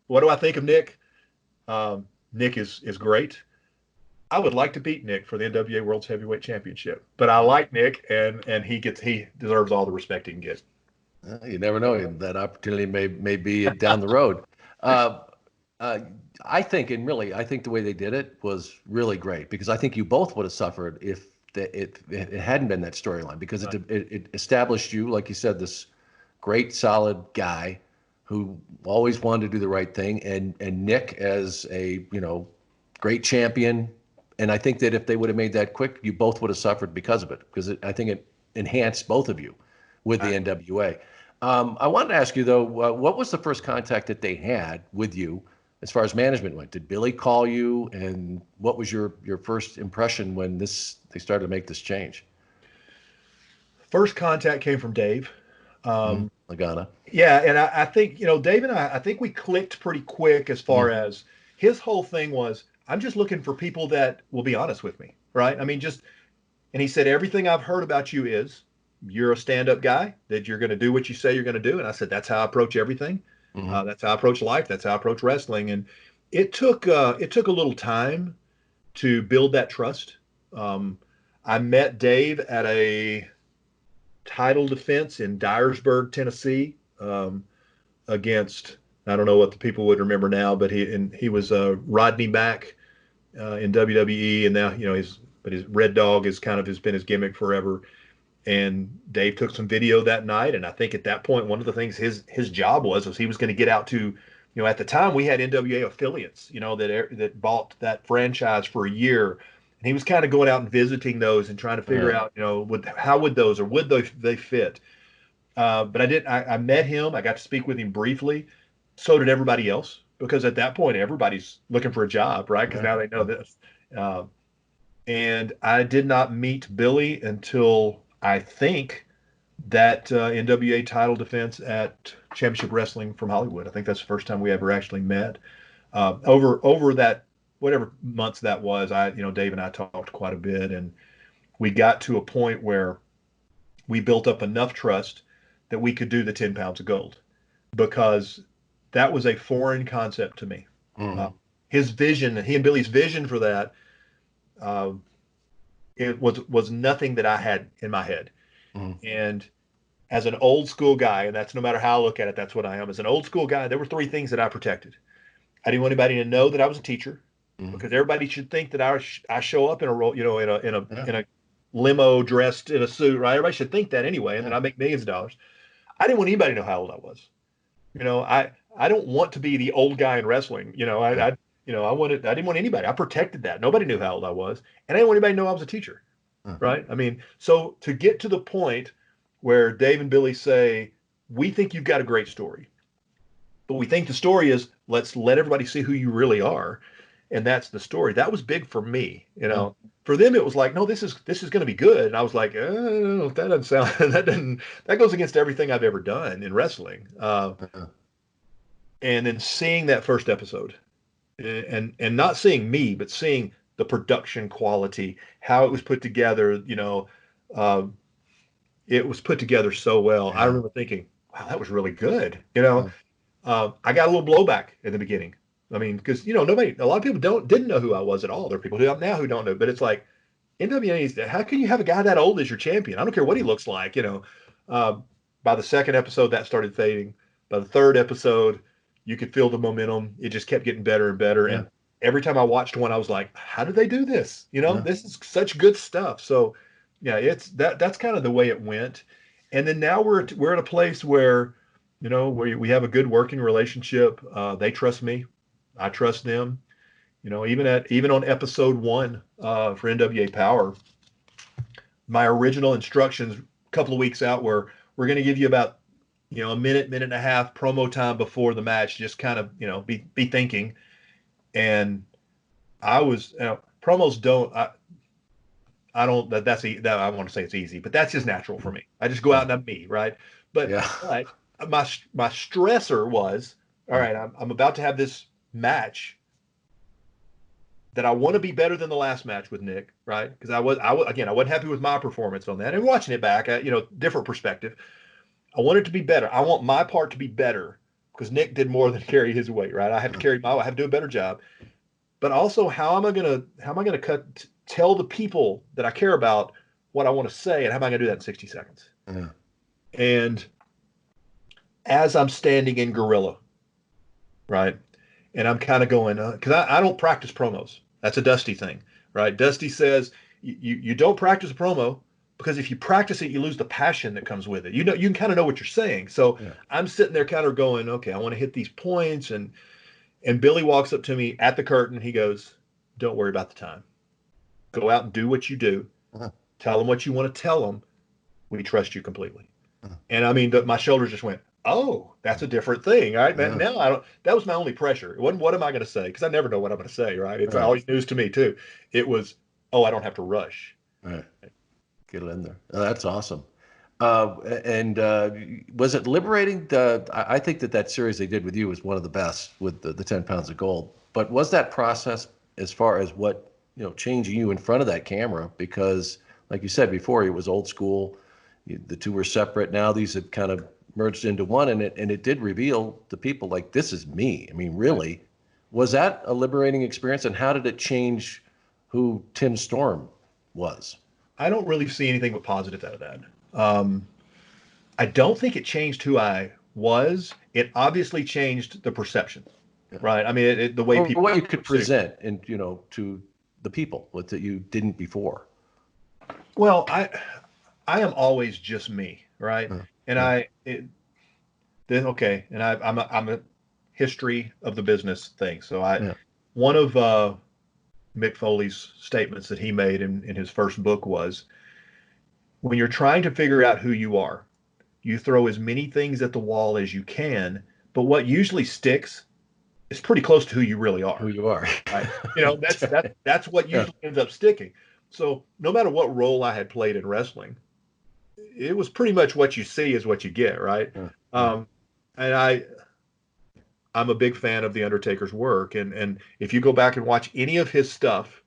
[SPEAKER 2] what do I think of Nick? Nick is great. I would like to beat Nick for the NWA World's Heavyweight Championship, but I like Nick, and he deserves all the respect he can get.
[SPEAKER 1] You never know. That opportunity may be down the road. I think the way they did it was really great, because I think you both would have suffered if it hadn't been that storyline, because it established you, like you said, this great, solid guy who always wanted to do the right thing, and Nick as a great champion. And I think that if they would have made that quick, you both would have suffered because of it, because I think it enhanced both of you with the NWA. I wanted to ask you, though, what was the first contact that they had with you as far as management went? Did Billy call you, and what was your first impression when they started to make this change?
[SPEAKER 2] First contact came from Dave.
[SPEAKER 1] Lagana.
[SPEAKER 2] Yeah, and I think, Dave and I think we clicked pretty quick as far as his whole thing was, I'm just looking for people that will be honest with me, right? I mean, and he said, everything I've heard about you is you're a stand-up guy, that you're going to do what you say you're going to do. And I said, that's how I approach everything. That's how I approach life. That's how I approach wrestling. And it took a little time to build that trust. I met Dave at a title defense in Dyersburg, Tennessee, against, I don't know what the people would remember now, but he was Rodney Mack in WWE, and now his Red Dog is been his gimmick forever. And Dave took some video that night, and I think at that point, one of the things his job was he was going to get out to, at the time we had NWA affiliates, that bought that franchise for a year, and he was kind of going out and visiting those and trying to figure out, how would those or would they fit. But I met him. I got to speak with him briefly. So did everybody else, because at that point, everybody's looking for a job, right? Because now they know this. And I did not meet Billy until I think that NWA title defense at Championship Wrestling from Hollywood. I think that's the first time we ever actually met. Over that whatever months that was, Dave and I talked quite a bit, and we got to a point where we built up enough trust that we could do the 10 pounds of gold, because that was a foreign concept to me. His vision, he and Billy's vision for that, it was nothing that I had in my head. And as an old school guy, and that's no matter how I look at it, that's what I am. As an old school guy, there were three things that I protected. I didn't want anybody to know that I was a teacher, because everybody should think that I show up in a role, in a limo dressed in a suit, right? Everybody should think that anyway, and then I make millions of dollars. I didn't want anybody to know how old I was. I don't want to be the old guy in wrestling. I didn't want anybody. I protected that. Nobody knew how old I was, and I didn't want anybody to know I was a teacher. Right? I mean, so to get to the point where Dave and Billy say, we think you've got a great story, but we think the story is, let's let everybody see who you really are. And that's the story. That was big for me. For them, it was like, no, this is going to be good. And I was like, that doesn't sound, that goes against everything I've ever done in wrestling. And then seeing that first episode, and not seeing me, but seeing the production quality, how it was put together, it was put together so well. I remember thinking, wow, that was really good. I got a little blowback in the beginning. I mean, because, a lot of people didn't know who I was at all. There are people who now who don't know, but it's like, NWA, how can you have a guy that old as your champion? I don't care what he looks like. By the second episode, that started fading. By the third episode, you could feel the momentum. It just kept getting better and better. And every time I watched one, I was like, how did they do this? This is such good stuff. So yeah, that's kind of the way it went. And then now we're at a place where, we have a good working relationship. They trust me. I trust them. Even on episode 1 for NWA Power, my original instructions a couple of weeks out were, we're going to give you about, a minute and a half promo time before the match, just kind of, be thinking. And I was, promos don't, I don't, that I want to say it's easy, but that's just natural for me. I just go out and I'm me, right? But my stressor was, all right, I'm about to have this match that I want to be better than the last match with Nick, right? Because I wasn't happy with my performance on that. And watching it back, different perspective. I want it to be better. I want my part to be better, because Nick did more than carry his weight, right? I have to I have to do a better job. But also, how am I gonna tell the people that I care about what I want to say, and how am I gonna do that in 60 seconds? And as I'm standing in Gorilla, right? And I'm kind of going, because I don't practice promos. That's a Dusty thing, right? Dusty says you don't practice a promo, because if you practice it, you lose the passion that comes with it. You can kind of know what you're saying. So I'm sitting there kind of going, okay, I want to hit these points. And Billy walks up to me at the curtain. He goes, don't worry about the time. Go out and do what you do. Tell them what you want to tell them. We trust you completely. And I mean, my shoulders just went, oh, that's a different thing. Right? Now that was my only pressure. It wasn't, what am I going to say? Because I never know what I'm going to say, right? It's always news to me too. It was, I don't have to rush.
[SPEAKER 1] Right. Get it in there. Oh, that's awesome. And was it liberating? I think that series they did with you was one of the best, with the 10 pounds of gold. But was that process, as far as what, changing you in front of that camera? Because like you said before, it was old school. The two were separate. Now these have kind of merged into one, and it did reveal to people, like, this is me. I mean, really, was that a liberating experience? And how did it change who Tim Storm was?
[SPEAKER 2] I don't really see anything but positives out of that. I don't think it changed who I was. It obviously changed the perception, right? I mean, the way people,
[SPEAKER 1] what you could present, and to the people, what that you didn't before.
[SPEAKER 2] Well, I am always just me, right?
[SPEAKER 1] Yeah.
[SPEAKER 2] And
[SPEAKER 1] Yeah.
[SPEAKER 2] then okay, and I'm a history of the business thing. So
[SPEAKER 1] Yeah.
[SPEAKER 2] one of Mick Foley's statements that he made in his first book was, when you're trying to figure out who you are, you throw as many things at the wall as you can, but what usually sticks is pretty close to who you really
[SPEAKER 1] Who
[SPEAKER 2] are,
[SPEAKER 1] you are.
[SPEAKER 2] right? That's what
[SPEAKER 1] Yeah.
[SPEAKER 2] usually ends up sticking. So no matter what role I had played in wrestling, it was pretty much what you see is what you get, right?
[SPEAKER 1] Yeah. Yeah.
[SPEAKER 2] Um, and I'm a big fan of the Undertaker's work, and if you go back and watch any of his stuff,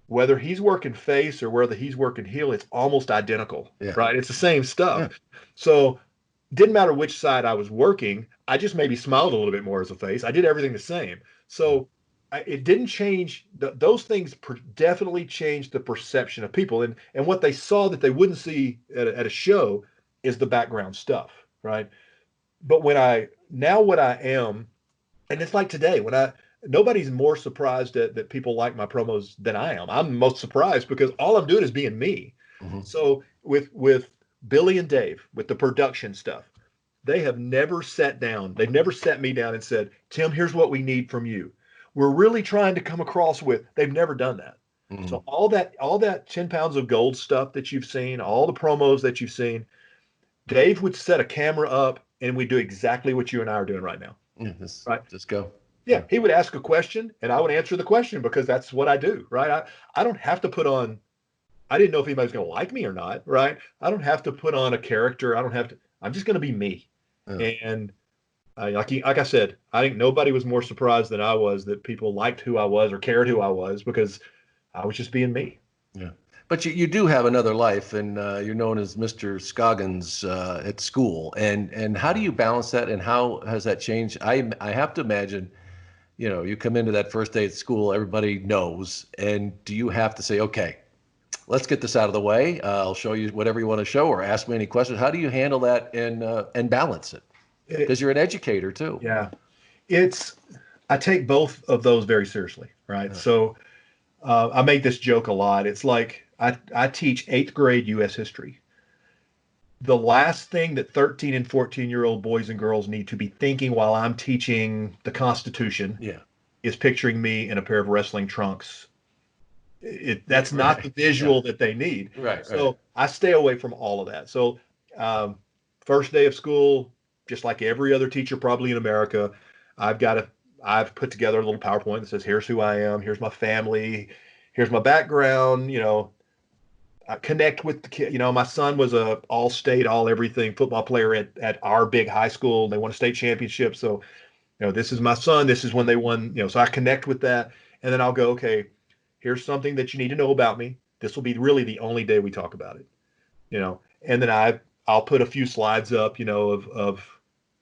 [SPEAKER 2] whether he's working face or whether he's working heel, it's almost identical,
[SPEAKER 1] Yeah.
[SPEAKER 2] right? It's the same stuff.
[SPEAKER 1] Yeah.
[SPEAKER 2] So didn't matter which side I was working. I just maybe smiled a little bit more as a face. I did everything the same. So it didn't change. Those things definitely changed the perception of people, and what they saw that they wouldn't see at a show is the background stuff, right? But what I am, and it's like today when nobody's more surprised that people like my promos than I am. I'm most surprised because all I'm doing is being me.
[SPEAKER 1] Mhm.
[SPEAKER 2] So with Billy and Dave with the production stuff, they have never sat down. They've never sat me down and said, "Tim, here's what we need from you. We're really trying to come across with." They've never done that.
[SPEAKER 1] Mhm.
[SPEAKER 2] So all that 10 pounds of gold stuff that you've seen, all the promos that you've seen, Dave would set a camera up and we do exactly what you and I are doing right now.
[SPEAKER 1] Yeah.
[SPEAKER 2] Right?
[SPEAKER 1] Just go.
[SPEAKER 2] Yeah, he would ask a question and I would answer the question because that's what I do, right? I don't have to put on, I didn't know if anybody's going to like me or not, right? I don't have to put on a character. I don't have to, I'm just going to be me.
[SPEAKER 1] Yeah.
[SPEAKER 2] And like I said, I think nobody was more surprised than I was that people liked who I was or cared who I was because I was just being me.
[SPEAKER 1] Yeah. But you do have another life, and you're known as Mr. Scoggins at school. And how do you balance that, and how has that changed? I have to imagine, you come into that first day at school, everybody knows, and do you have to say, okay, let's get this out of the way. I'll show you whatever you want to show, or ask me any questions. How do you handle that and balance it?
[SPEAKER 2] It,
[SPEAKER 1] Because you're an educator too.
[SPEAKER 2] yeah, it's, I take both of those very seriously, right?
[SPEAKER 1] Yeah.
[SPEAKER 2] So I make this joke a lot. It's like I teach eighth grade U.S. history. The last thing that 13 and 14-year-old boys and girls need to be thinking while I'm teaching the Constitution
[SPEAKER 1] Yeah.
[SPEAKER 2] is picturing me in a pair of wrestling trunks. That's not
[SPEAKER 1] Right.
[SPEAKER 2] the
[SPEAKER 1] Yeah.
[SPEAKER 2] visual that they need.
[SPEAKER 1] Right. Right.
[SPEAKER 2] So I stay away from all of that. So um, first day of school, just like every other teacher probably in America, I've got a I've put together a little PowerPoint that says, here's who I am, here's my family, here's my background, I connect with the kid. My son was a all-state, all everything football player at our big high school. They won a state championship. So, this is my son. This is when they won, so I connect with that. And then I'll go, okay, here's something that you need to know about me. This will be really the only day we talk about it, and then I'll put a few slides up, of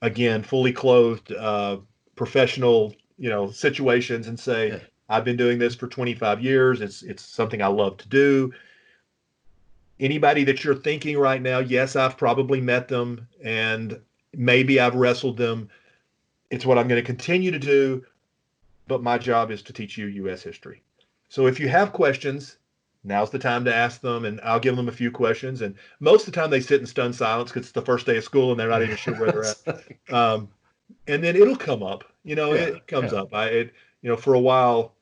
[SPEAKER 2] again, fully clothed, professional, situations and say,
[SPEAKER 1] Yeah.
[SPEAKER 2] I've been doing this for 25 years. It's something I love to do. Anybody that you're thinking right now, yes, I've probably met them and maybe I've wrestled them. It's what I'm going to continue to do, but my job is to teach you U.S. history. So if you have questions, now's the time to ask them, and I'll give them a few questions. And most of the time they sit in stunned silence because it's the first day of school and they're not even sure where they're at. Um, and then it'll come up.
[SPEAKER 1] Yeah.
[SPEAKER 2] It comes
[SPEAKER 1] Yeah.
[SPEAKER 2] up. For a while,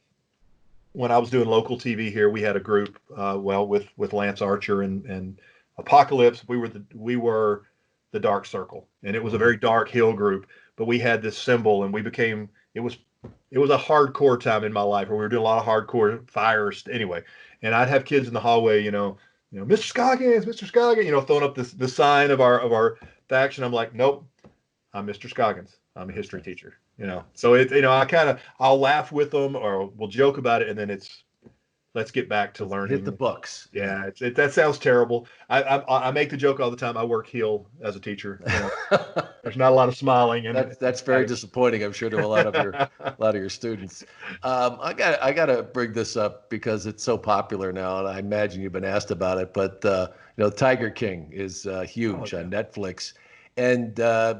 [SPEAKER 2] when I was doing local TV here, we had a group, with Lance Archer and Apocalypse. We were the Dark Circle, and it was a
[SPEAKER 1] Mhm.
[SPEAKER 2] very dark heel group. But we had this symbol, and we became. It was a hardcore time in my life where we were doing a lot of hardcore fires anyway. And I'd have kids in the hallway, Mr. Scoggins, Mr. Scoggins, throwing up the sign of our faction. I'm like, nope, I'm Mr. Scoggins. I'm a history teacher. So I'll laugh with them or we'll joke about it, and then let's get back to
[SPEAKER 1] Let's hit the
[SPEAKER 2] learning.
[SPEAKER 1] books. Yeah.
[SPEAKER 2] Yeah, that sounds terrible. I make the joke all the time. I work heel as a teacher. There's not a lot of smiling, and
[SPEAKER 1] That's very disappointing, I'm sure, to a lot of your students. I gotta bring this up because it's so popular now, and I imagine you've been asked about it. But Tiger King is huge
[SPEAKER 2] Oh,
[SPEAKER 1] on
[SPEAKER 2] yeah.
[SPEAKER 1] Netflix, and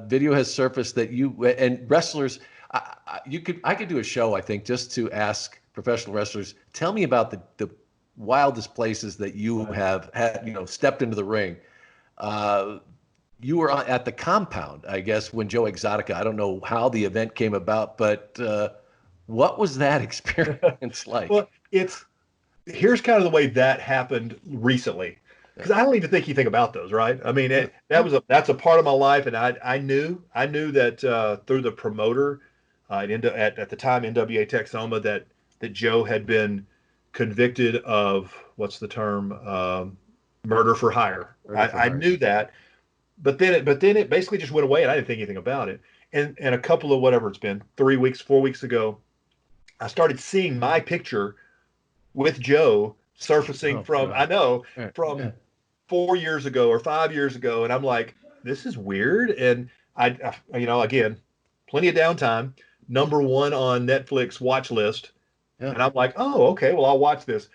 [SPEAKER 1] video has surfaced that you and wrestlers. I could do a show, I think, just to ask professional wrestlers, tell me about the wildest places that you have had, stepped into the ring. You were at the compound, I guess, when Joe Exotica. I don't know how the event came about, but what was that experience like?
[SPEAKER 2] Well, here's kind of the way that happened recently, because I don't even think you think about those, right? I mean, that's a part of my life, and I knew that through the promoter at the time NWA Texoma that Joe had been convicted of, what's the term, murder for hire. I knew that, but then it basically just went away, and I didn't think anything about it. And a couple of, whatever it's been, 3 weeks, 4 weeks ago, I started seeing my picture with Joe surfacing from, I know, from 4 years ago or 5 years ago. And I'm like, this is weird. And again, plenty of downtime, #1 on Netflix watch list. Yeah. And I'm like, oh, okay, well, I'll watch this.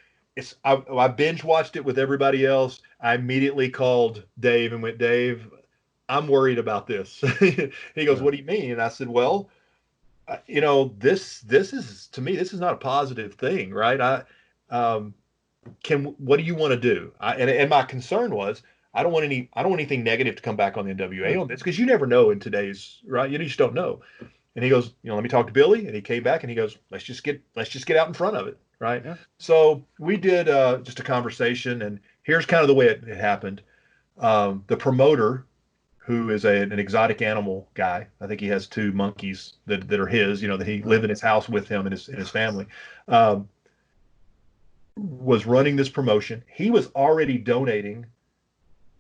[SPEAKER 2] I binge watched it with everybody else. I immediately called Dave and went, Dave, I'm worried about this. He goes, what do you mean? And I said, well, this is, to me, this is not a positive thing, right? What do you want to do? And my concern was, I don't want anything negative to come back on the NWA on this, because you never know in today's, right? You just don't know. And he goes, let me talk to Billy. And he came back and he goes, let's just get out in front of it, right? Yeah. So we did just a conversation, and here's kind of the way it happened. The promoter, who is an exotic animal guy, I think he has 2 monkeys that are his, that he lived in his house with him and his family, was running this promotion. He was already donating,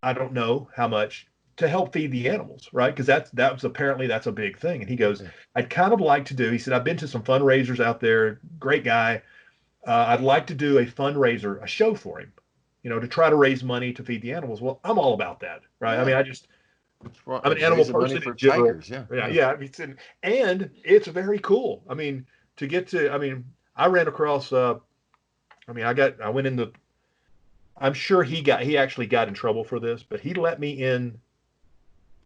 [SPEAKER 2] I don't know how much, to help feed the animals, right? Because that's a big thing. And he goes, I'd kind of like to do, he said, I've been to some fundraisers out there, great guy. I'd like to do a fundraiser, a show for him, to try to raise money to feed the animals. Well, I'm all about that, right? Yeah. I mean, I'm an animal person
[SPEAKER 1] for tigers, yeah.
[SPEAKER 2] I mean, and it's very cool. I mean, I ran across, I went in I'm sure he actually got in trouble for this, but he let me in,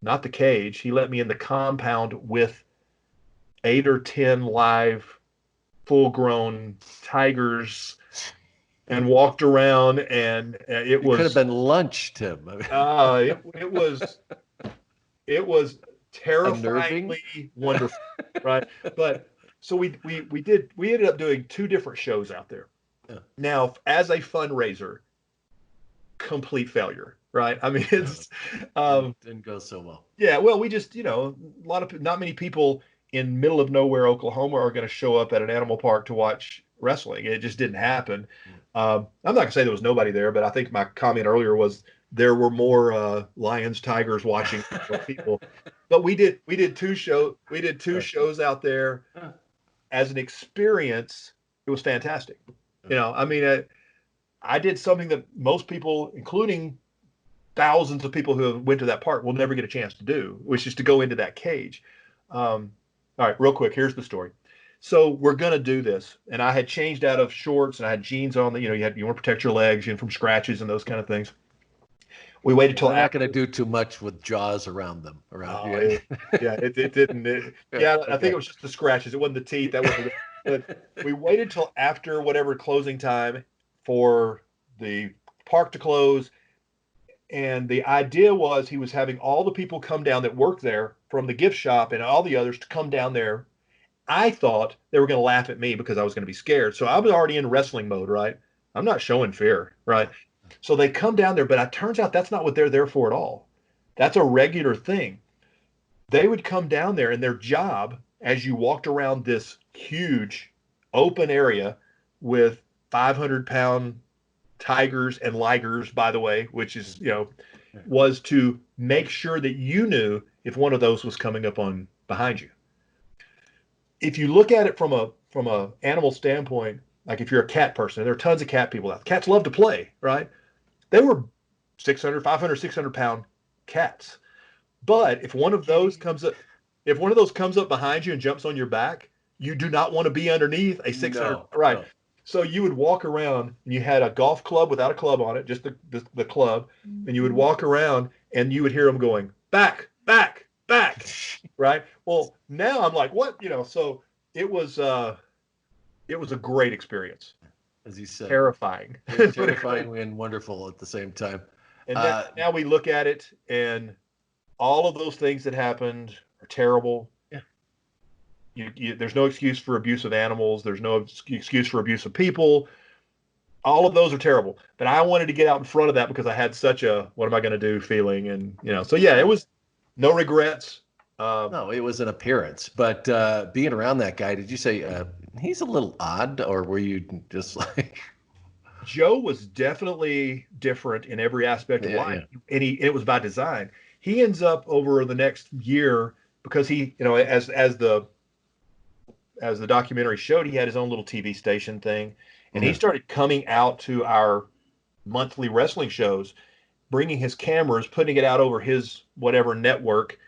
[SPEAKER 2] not the cage, he let me in the compound with 8 or 10 live, full-grown tigers, and walked around, and it could
[SPEAKER 1] have been lunch, Tim.
[SPEAKER 2] It was terrifyingly wonderful, right? But so we ended up doing 2 different shows out there. Yeah. Now, as a fundraiser, complete failure, right? I mean, it's
[SPEAKER 1] didn't go so well.
[SPEAKER 2] Yeah, well, we just, not many people in middle of nowhere Oklahoma are going to show up at an animal park to watch wrestling. It just didn't happen. I'm not going to say there was nobody there, but I think my comment earlier was there were more lions, tigers watching people. But we did 2 shows. We did 2 shows out there as an experience. It was fantastic. I did something that most people, including thousands of people who have went to that park, will never get a chance to do, which is to go into that cage. All right, real quick, here's the story. So we're going to do this. And I had changed out of shorts, and I had jeans on. You want to protect your legs from scratches and those kind of things. We waited till
[SPEAKER 1] I'm not going to do too much with jaws around them.
[SPEAKER 2] It didn't. I think it was just the scratches. It wasn't the teeth. But we waited till after whatever closing time for the park to close. And the idea was he was having all the people come down that worked there from the gift shop and all the others to come down there. I thought they were going to laugh at me because I was going to be scared. So I was already in wrestling mode, right? I'm not showing fear, right? So they come down there, but it turns out that's not what they're there for at all. That's a regular thing. They would come down there, and their job, as you walked around this huge open area with 500-pound tigers and ligers, by the way, which is, was to make sure that you knew if one of those was coming up on behind you. If you look at it from a animal standpoint, like if you're a cat person, there are tons of cat people out. Cats love to play, right? They were 500, 600-pound cats. But if one of those comes up behind you and jumps on your back, you do not want to be underneath a 600, right? No. So you would walk around, and you had a golf club without a club on it, just the club, and you would walk around, and you would hear them going, back, back, back, right? Well, now I'm like, what? So it was a great experience.
[SPEAKER 1] as you said.
[SPEAKER 2] terrifying.
[SPEAKER 1] Terrifying and wonderful at the same time.
[SPEAKER 2] And now we look at it, and all of those things that happened are terrible.
[SPEAKER 1] Yeah.
[SPEAKER 2] There's no excuse for abuse of animals. There's no excuse for abuse of people. All of those are terrible. But I wanted to get out in front of that because I had such a "what am I going to do" feeling, and so yeah, it was no regrets.
[SPEAKER 1] No, it was an appearance, but being around that guy, did you say he's a little odd, or were you just like?
[SPEAKER 2] Joe was definitely different in every aspect of life, and it was by design. He ends up over the next year because he, as the documentary showed, he had his own little TV station thing, and he started coming out to our monthly wrestling shows, bringing his cameras, putting it out over his whatever network,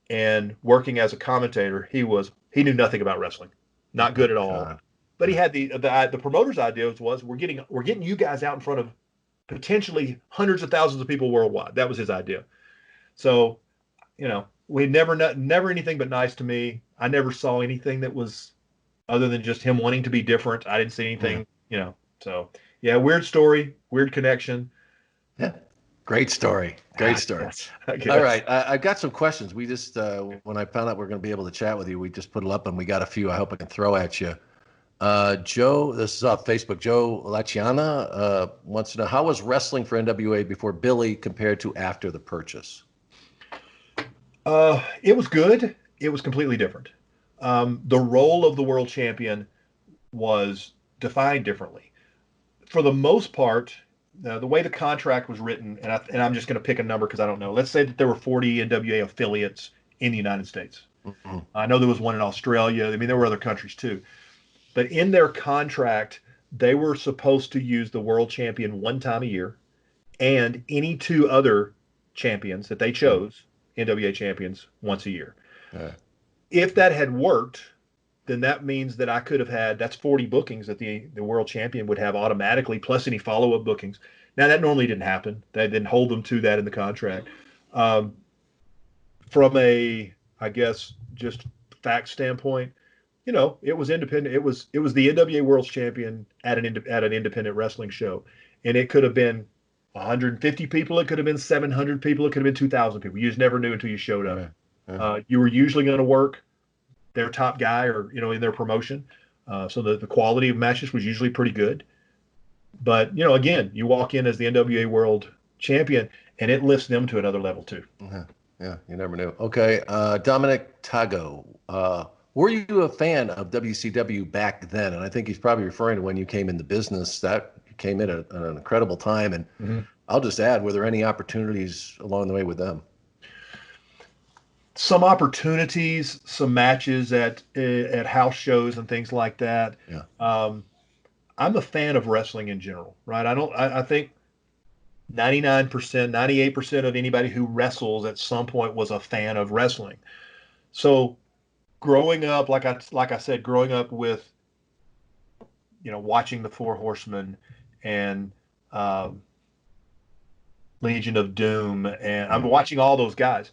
[SPEAKER 2] and working as a commentator. He knew nothing about wrestling, not good at all.
[SPEAKER 1] God.
[SPEAKER 2] But he had the promoter's idea was we're getting you guys out in front of potentially hundreds of thousands of people worldwide. That was his idea. So, we never anything but nice to me. I never saw anything that was other than just him wanting to be different. I didn't see anything, So yeah, weird story, weird connection.
[SPEAKER 1] Yeah. Great story. Great story.
[SPEAKER 2] Yes.
[SPEAKER 1] All right. I've got some questions. We just, when I found out we are going to be able to chat with you, we just put it up and we got a few I hope I can throw at you. Joe, this is off Facebook. Joe Lachiana wants to know, how was wrestling for NWA before Billy compared to after the purchase?
[SPEAKER 2] It was good. It was completely different. The role of the world champion was defined differently. For the most part, the way the contract was written, and I'm just going to pick a number because I don't know. Let's say that there were 40 NWA affiliates in the United States. Mm-hmm. I know there was one in Australia. I mean, there were other countries too. But in their contract, they were supposed to use the world champion one time a year and any two other champions that they chose, NWA champions, once a year. If that had worked, then that means that I could have had, that's 40 bookings that the world champion would have automatically, plus any follow-up bookings. Now, that normally didn't happen. They didn't hold them to that in the contract. From a, I guess, just fact standpoint, it was independent. It was the NWA World Champion at an independent wrestling show, and it could have been 150 people. It could have been 700 people. It could have been 2,000 people. You just never knew until you showed up. You were usually going to work their top guy or in their promotion, so the quality of matches was usually pretty good. But again, you walk in as the NWA World Champion, and it lifts them to another level too.
[SPEAKER 1] Yeah, you never knew. Okay, Dominic Tago. Were you a fan of WCW back then? And I think he's probably referring to when you came in the business. That you came in at an incredible time. And I'll just add, were there any opportunities along the way with them?
[SPEAKER 2] Some opportunities, some matches at house shows and things like that.
[SPEAKER 1] Yeah.
[SPEAKER 2] I'm a fan of wrestling in general, right? I think 99%, 98% of anybody who wrestles at some point was a fan of wrestling. So growing up, like I said, growing up with, watching the Four Horsemen and Legion of Doom, and I'm watching all those guys.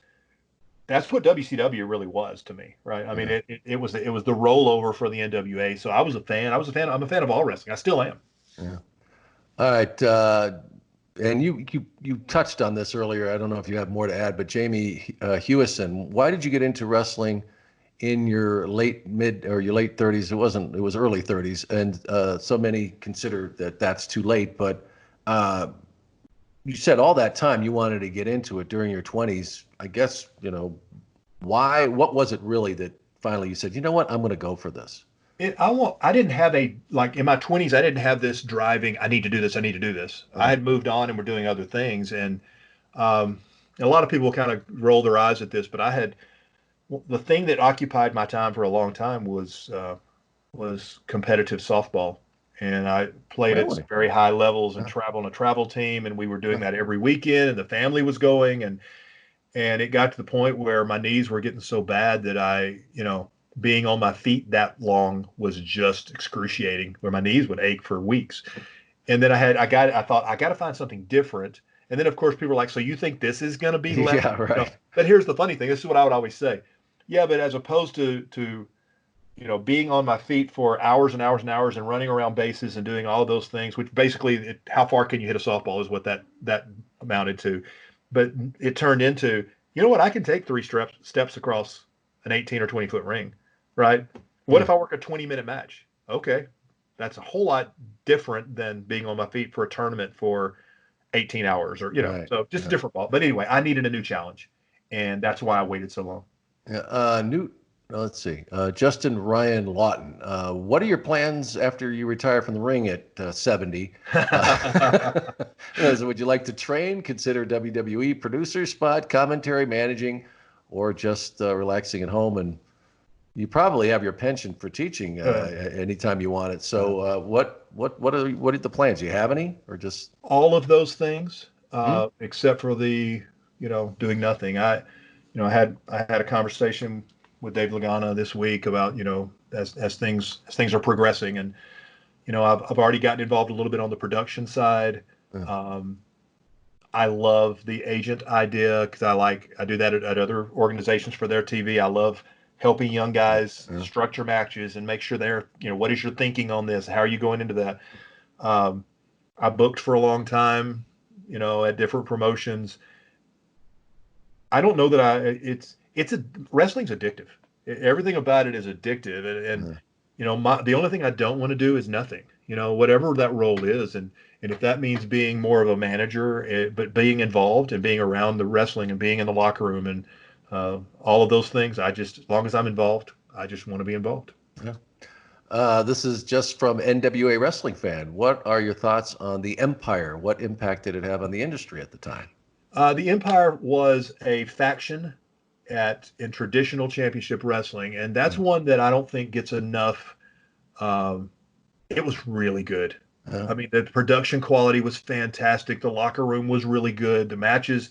[SPEAKER 2] That's what WCW really was to me, right? I mean, it was the rollover for the NWA. So I was a fan. I'm a fan of all wrestling. I still am.
[SPEAKER 1] Yeah. All right. And you touched on this earlier. I don't know if you have more to add, but Jamie Hewison, why did you get into wrestling in your late 30s? It was early 30s, and so many consider that that's too late. But you said all that time you wanted to get into it during your 20s. I guess why? What was it really that finally you said, you know what, I'm going to go for this?
[SPEAKER 2] I didn't have in my 20s. I didn't have this driving. I need to do this. I need to do this. I had moved on and were doing other things, and a lot of people kind of roll their eyes at this, but the thing that occupied my time for a long time was competitive softball. And I played at very high levels and traveled on a travel team, and we were doing that every weekend, and the family was going, and it got to the point where my knees were getting so bad that being on my feet that long was just excruciating, where my knees would ache for weeks. And then I thought I got to find something different. And then of course people were like, so you think this is going to be left?
[SPEAKER 1] Yeah, right.
[SPEAKER 2] But here's the funny thing. This is what I would always say. Yeah, but as opposed to being on my feet for hours and hours and hours and running around bases and doing all of those things, which basically, how far can you hit a softball is what that amounted to. But it turned into, you know what, I can take three steps across an 18 or 20-foot ring, right? What
[SPEAKER 1] Yeah.
[SPEAKER 2] if I work a 20-minute match? Okay, that's a whole lot different than being on my feet for a tournament for 18 hours
[SPEAKER 1] Right.
[SPEAKER 2] so just a
[SPEAKER 1] Yeah.
[SPEAKER 2] different ball. But anyway, I needed a new challenge, and that's why I waited so long.
[SPEAKER 1] Yeah. Let's see. Justin Ryan Lawton. What are your plans after you retire from the ring at 70? Would you like to train, consider WWE producer spot, commentary, managing, or just relaxing at home? And you probably have your pension for teaching anytime you want it. So, what are the plans? Do you have any, or just?
[SPEAKER 2] All of those things,
[SPEAKER 1] Hmm?
[SPEAKER 2] except for the, doing nothing. I had a conversation with Dave Lagana this week about, as things are progressing, and I've already gotten involved a little bit on the production side.
[SPEAKER 1] Yeah.
[SPEAKER 2] Um, I love the agent idea because I do that at other organizations for their TV. I love helping young guys
[SPEAKER 1] Yeah.
[SPEAKER 2] structure matches and make sure they're, what is your thinking on this? How are you going into that? Um, I booked for a long time, at different promotions. I don't know that wrestling's addictive. Everything about it is addictive, and
[SPEAKER 1] Yeah.
[SPEAKER 2] the only thing I don't want to do is nothing. Whatever that role is, and if that means being more of a manager, but being involved and being around the wrestling and being in the locker room and all of those things, as long as I'm involved, I just want to be involved.
[SPEAKER 1] Yeah. This is just from NWA Wrestling Fan. What are your thoughts on the Empire? What impact did it have on the industry at the time?
[SPEAKER 2] The Empire was a faction in traditional championship wrestling, and that's one that I don't think gets enough. Um, it was really good.
[SPEAKER 1] Yeah.
[SPEAKER 2] I mean, the production quality was fantastic. The locker room was really good. The matches,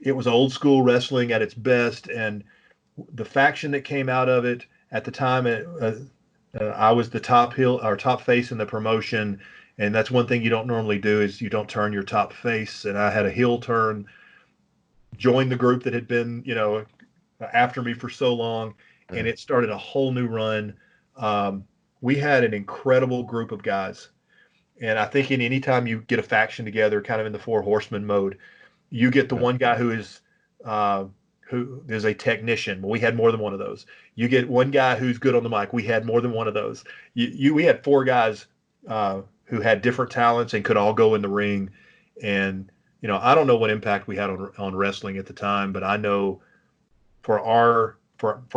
[SPEAKER 2] it was old school wrestling at its best, and the faction that came out of it at the time, I was the top heel or top face in the promotion, and that's one thing you don't normally do is you don't turn your top face. And I had a heel turn, joined the group that had been, after me for so long, and
[SPEAKER 1] Yeah.
[SPEAKER 2] it started a whole new run. We had an incredible group of guys, and I think in any time you get a faction together, kind of in the four horsemen mode, you get the
[SPEAKER 1] Yeah.
[SPEAKER 2] one guy uh, who is a technician. We had more than one of those. You get one guy who's good on the mic. We had more than one of those. We had four guys who had different talents and could all go in the ring. And I don't know what impact we had on wrestling at the time, but I know for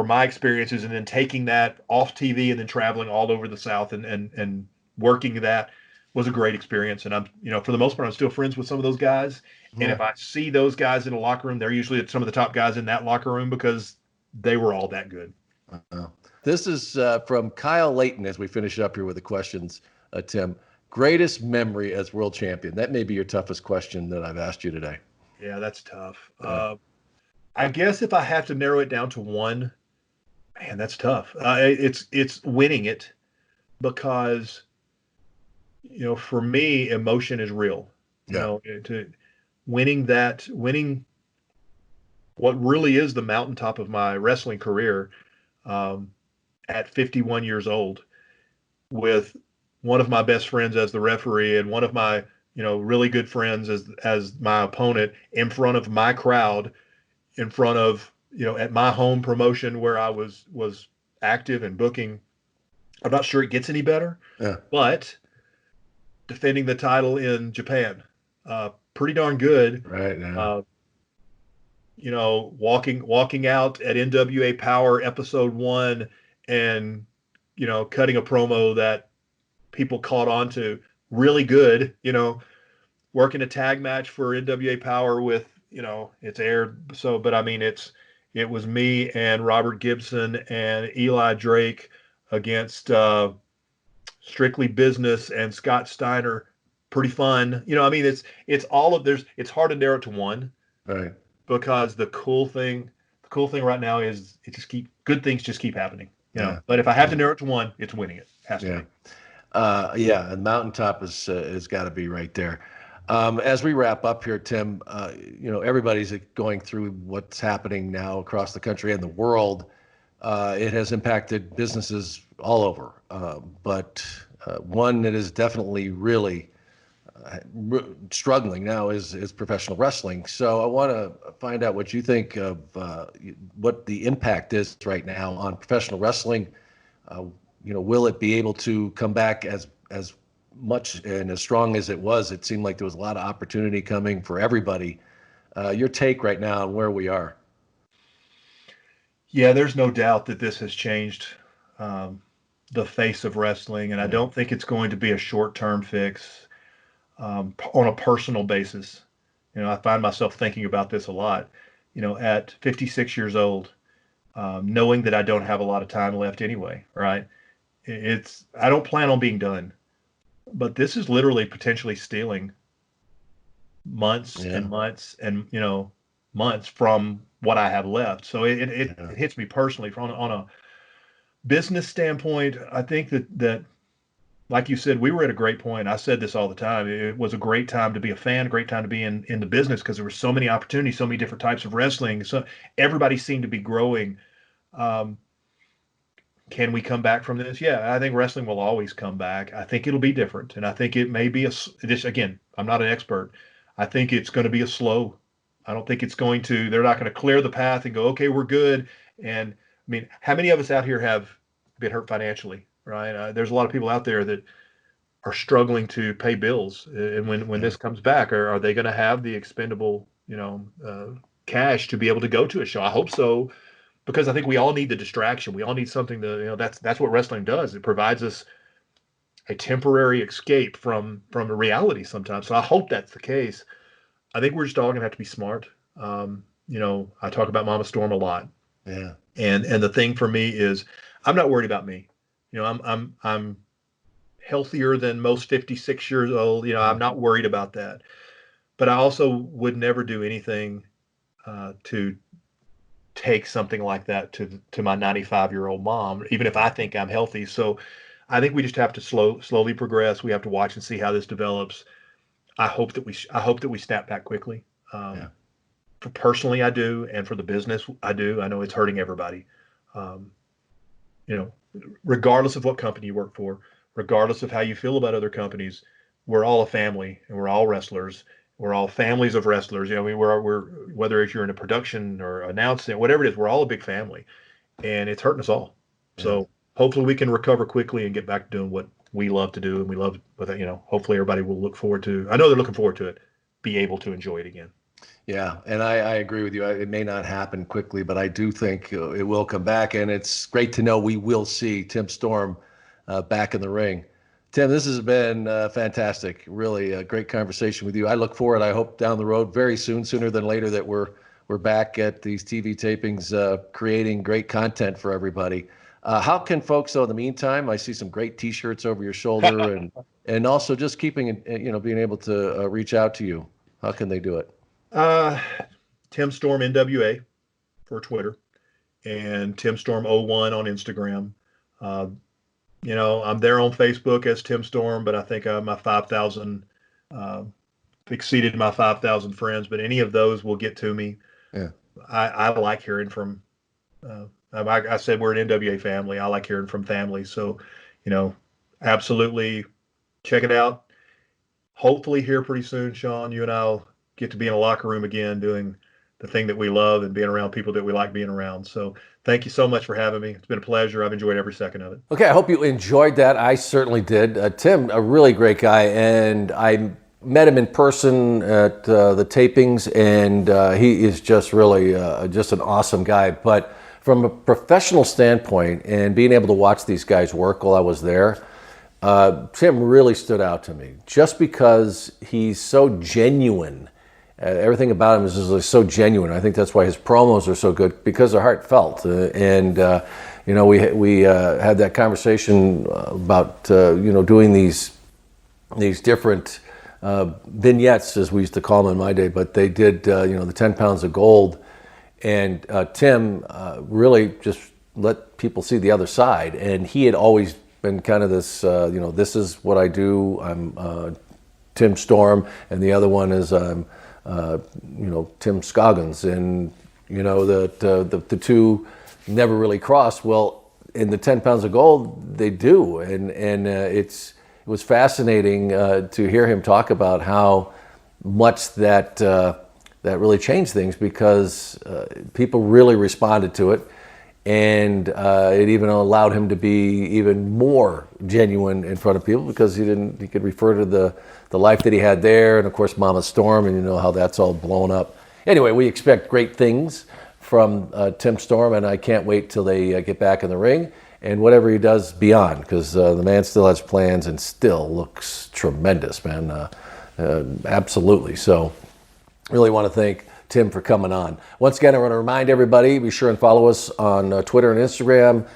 [SPEAKER 2] my experiences, and then taking that off TV and then traveling all over the South and working that was a great experience. And I'm, for the most part, I'm still friends with some of those guys. And
[SPEAKER 1] Yeah.
[SPEAKER 2] if I see those guys in a locker room, they're usually some of the top guys in that locker room because they were all that good.
[SPEAKER 1] Uh, this is from Kyle Layton as we finish up here with the questions, Tim. Greatest memory as world champion? That may be your toughest question that I've asked you today.
[SPEAKER 2] Yeah, that's tough.
[SPEAKER 1] Uh,
[SPEAKER 2] I guess if I have to narrow it down to one, man, that's tough. It's winning it because for me, emotion is real.
[SPEAKER 1] yeah.
[SPEAKER 2] To winning what really is the mountaintop of my wrestling career um, at 51 years old with one of my best friends as the referee and one of my really good friends as my opponent in front of my crowd, in front of at my home promotion where I was active and booking. I'm not sure it gets any better,
[SPEAKER 1] Yeah.
[SPEAKER 2] but defending the title in Japan, pretty darn good.
[SPEAKER 1] Right now.
[SPEAKER 2] Uh, walking out at NWA Power episode 1 and cutting a promo that people caught on to really good, working a tag match for NWA Power with, it's aired. So, but I mean, it was me and Robert Gibson and Eli Drake against Strictly Business and Scott Steiner. Pretty fun. I mean, it's hard to narrow it to one
[SPEAKER 1] Right.
[SPEAKER 2] because the cool thing right now is good things just keep happening.
[SPEAKER 1] Yeah.
[SPEAKER 2] But if I have to narrow it to one, it's winning it. Has to
[SPEAKER 1] Yeah.
[SPEAKER 2] be.
[SPEAKER 1] Yeah. And mountaintop is got to be right there. As we wrap up here, Tim, everybody's going through what's happening now across the country and the world it has impacted businesses all over. But one that is definitely really struggling now is professional wrestling. So I want to find out what you think of what the impact is right now on professional wrestling. Will it be able to come back as much and as strong as it was? It seemed like there was a lot of opportunity coming for everybody. Your take right now on where we are.
[SPEAKER 2] Yeah, there's no doubt that this has changed the face of wrestling, and I don't think it's going to be a short-term fix on a personal basis. I find myself thinking about this a lot. At 56 years old, knowing that I don't have a lot of time left anyway, right? I don't plan on being done, but this is literally potentially stealing months and months and months from what I have left. So it hits me personally on a business standpoint. I think that like you said, we were at a great point. I said this all the time. It was a great time to be a fan, great time to be in the business because there were so many opportunities, so many different types of wrestling. So everybody seemed to be growing. Can we come back from this? Yeah, I think wrestling will always come back. I think it'll be different. And I think it may be again, I'm not an expert. I think it's going to be I don't think they're not going to clear the path and go, okay, we're good. And I mean, how many of us out here have been hurt financially, right? There's a lot of people out there that are struggling to pay bills. And when this comes back, are they going to have the expendable, cash to be able to go to a show? I hope so, because I think we all need the distraction. We all need something to, that's what wrestling does. It provides us a temporary escape from a reality sometimes. So I hope that's the case. I think we're just all going to have to be smart. I talk about Mama Storm a lot.
[SPEAKER 1] Yeah.
[SPEAKER 2] And the thing for me is I'm not worried about me. I'm healthier than most 56 years old. I'm not worried about that. But I also would never do anything to take something like that to my 95-year-old mom, even if I think I'm healthy. So I think we just have to slowly progress. We have to watch and see how this develops. I hope that we snap back quickly. For personally, I do, and for the business, I do. I know it's hurting everybody. Regardless of what company you work for, regardless of how you feel about other companies, we're all a family, and we're all wrestlers. We're all families of wrestlers. We're whether if you're in a production or announcing, whatever it is, we're all a big family, and it's hurting us all. Yeah. So hopefully we can recover quickly and get back to doing what we love to do, and we love. But hopefully everybody will look forward to. I know they're looking forward to it. Be able to enjoy it again.
[SPEAKER 1] Yeah, and I agree with you. It may not happen quickly, but I do think it will come back, and it's great to know we will see Tim Storm back in the ring. Tim, this has been fantastic. Really a great conversation with you. I look forward, I hope down the road very soon, sooner than later, that we're back at these TV tapings creating great content for everybody. How can folks, though, in the meantime, I see some great T-shirts over your shoulder and also just keeping, being able to reach out to you. How can they do it?
[SPEAKER 2] Tim Storm NWA for Twitter and Tim Storm 01 on Instagram. I'm there on Facebook as Tim Storm, but I think my 5,000 exceeded my 5,000 friends. But any of those will get to me. Yeah, I like hearing from. I said we're an NWA family. I like hearing from families. So, absolutely check it out. Hopefully here pretty soon, Sean, you and I'll get to be in a locker room again doing the thing that we love and being around people that we like being around. So thank you so much for having me. It's been a pleasure. I've enjoyed every second of it.
[SPEAKER 1] Okay, I hope you enjoyed that. I certainly did. Tim, a really great guy, and I met him in person at the tapings, and he is just really just an awesome guy. But from a professional standpoint and being able to watch these guys work while I was there, Tim really stood out to me just because he's so genuine. Everything about him is just so genuine. I think that's why his promos are so good, because they're heartfelt. We had that conversation about doing these different vignettes, as we used to call them in my day. But they did the 10 pounds of gold, and Tim really just let people see the other side. And he had always been kind of this this is what I do. I'm Tim Storm, and the other one is Tim Scoggins, and the two never really crossed. Well, in the 10 pounds of gold, they do. And it was fascinating to hear him talk about how much that really changed things, because people really responded to it. And it even allowed him to be even more genuine in front of people, because he could refer to the life that he had there, and of course Mama Storm, and you know how that's all blown up. Anyway, we expect great things from Tim Storm, and I can't wait till they get back in the ring and whatever he does beyond, because the man still has plans and still looks tremendous, man. Absolutely. So really want to thank Tim for coming on. Once again, I want to remind everybody, be sure and follow us on Twitter and Instagram,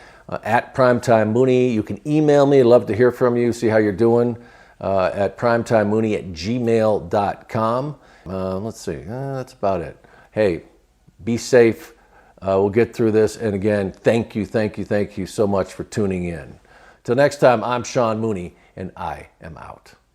[SPEAKER 1] at Primetime Mooney. You can email me. I'd love to hear from you, see how you're doing, at primetimemooney@gmail.com. Let's see. That's about it. Hey, be safe. We'll get through this. And again, thank you so much for tuning in. Till next time, I'm Sean Mooney, and I am out.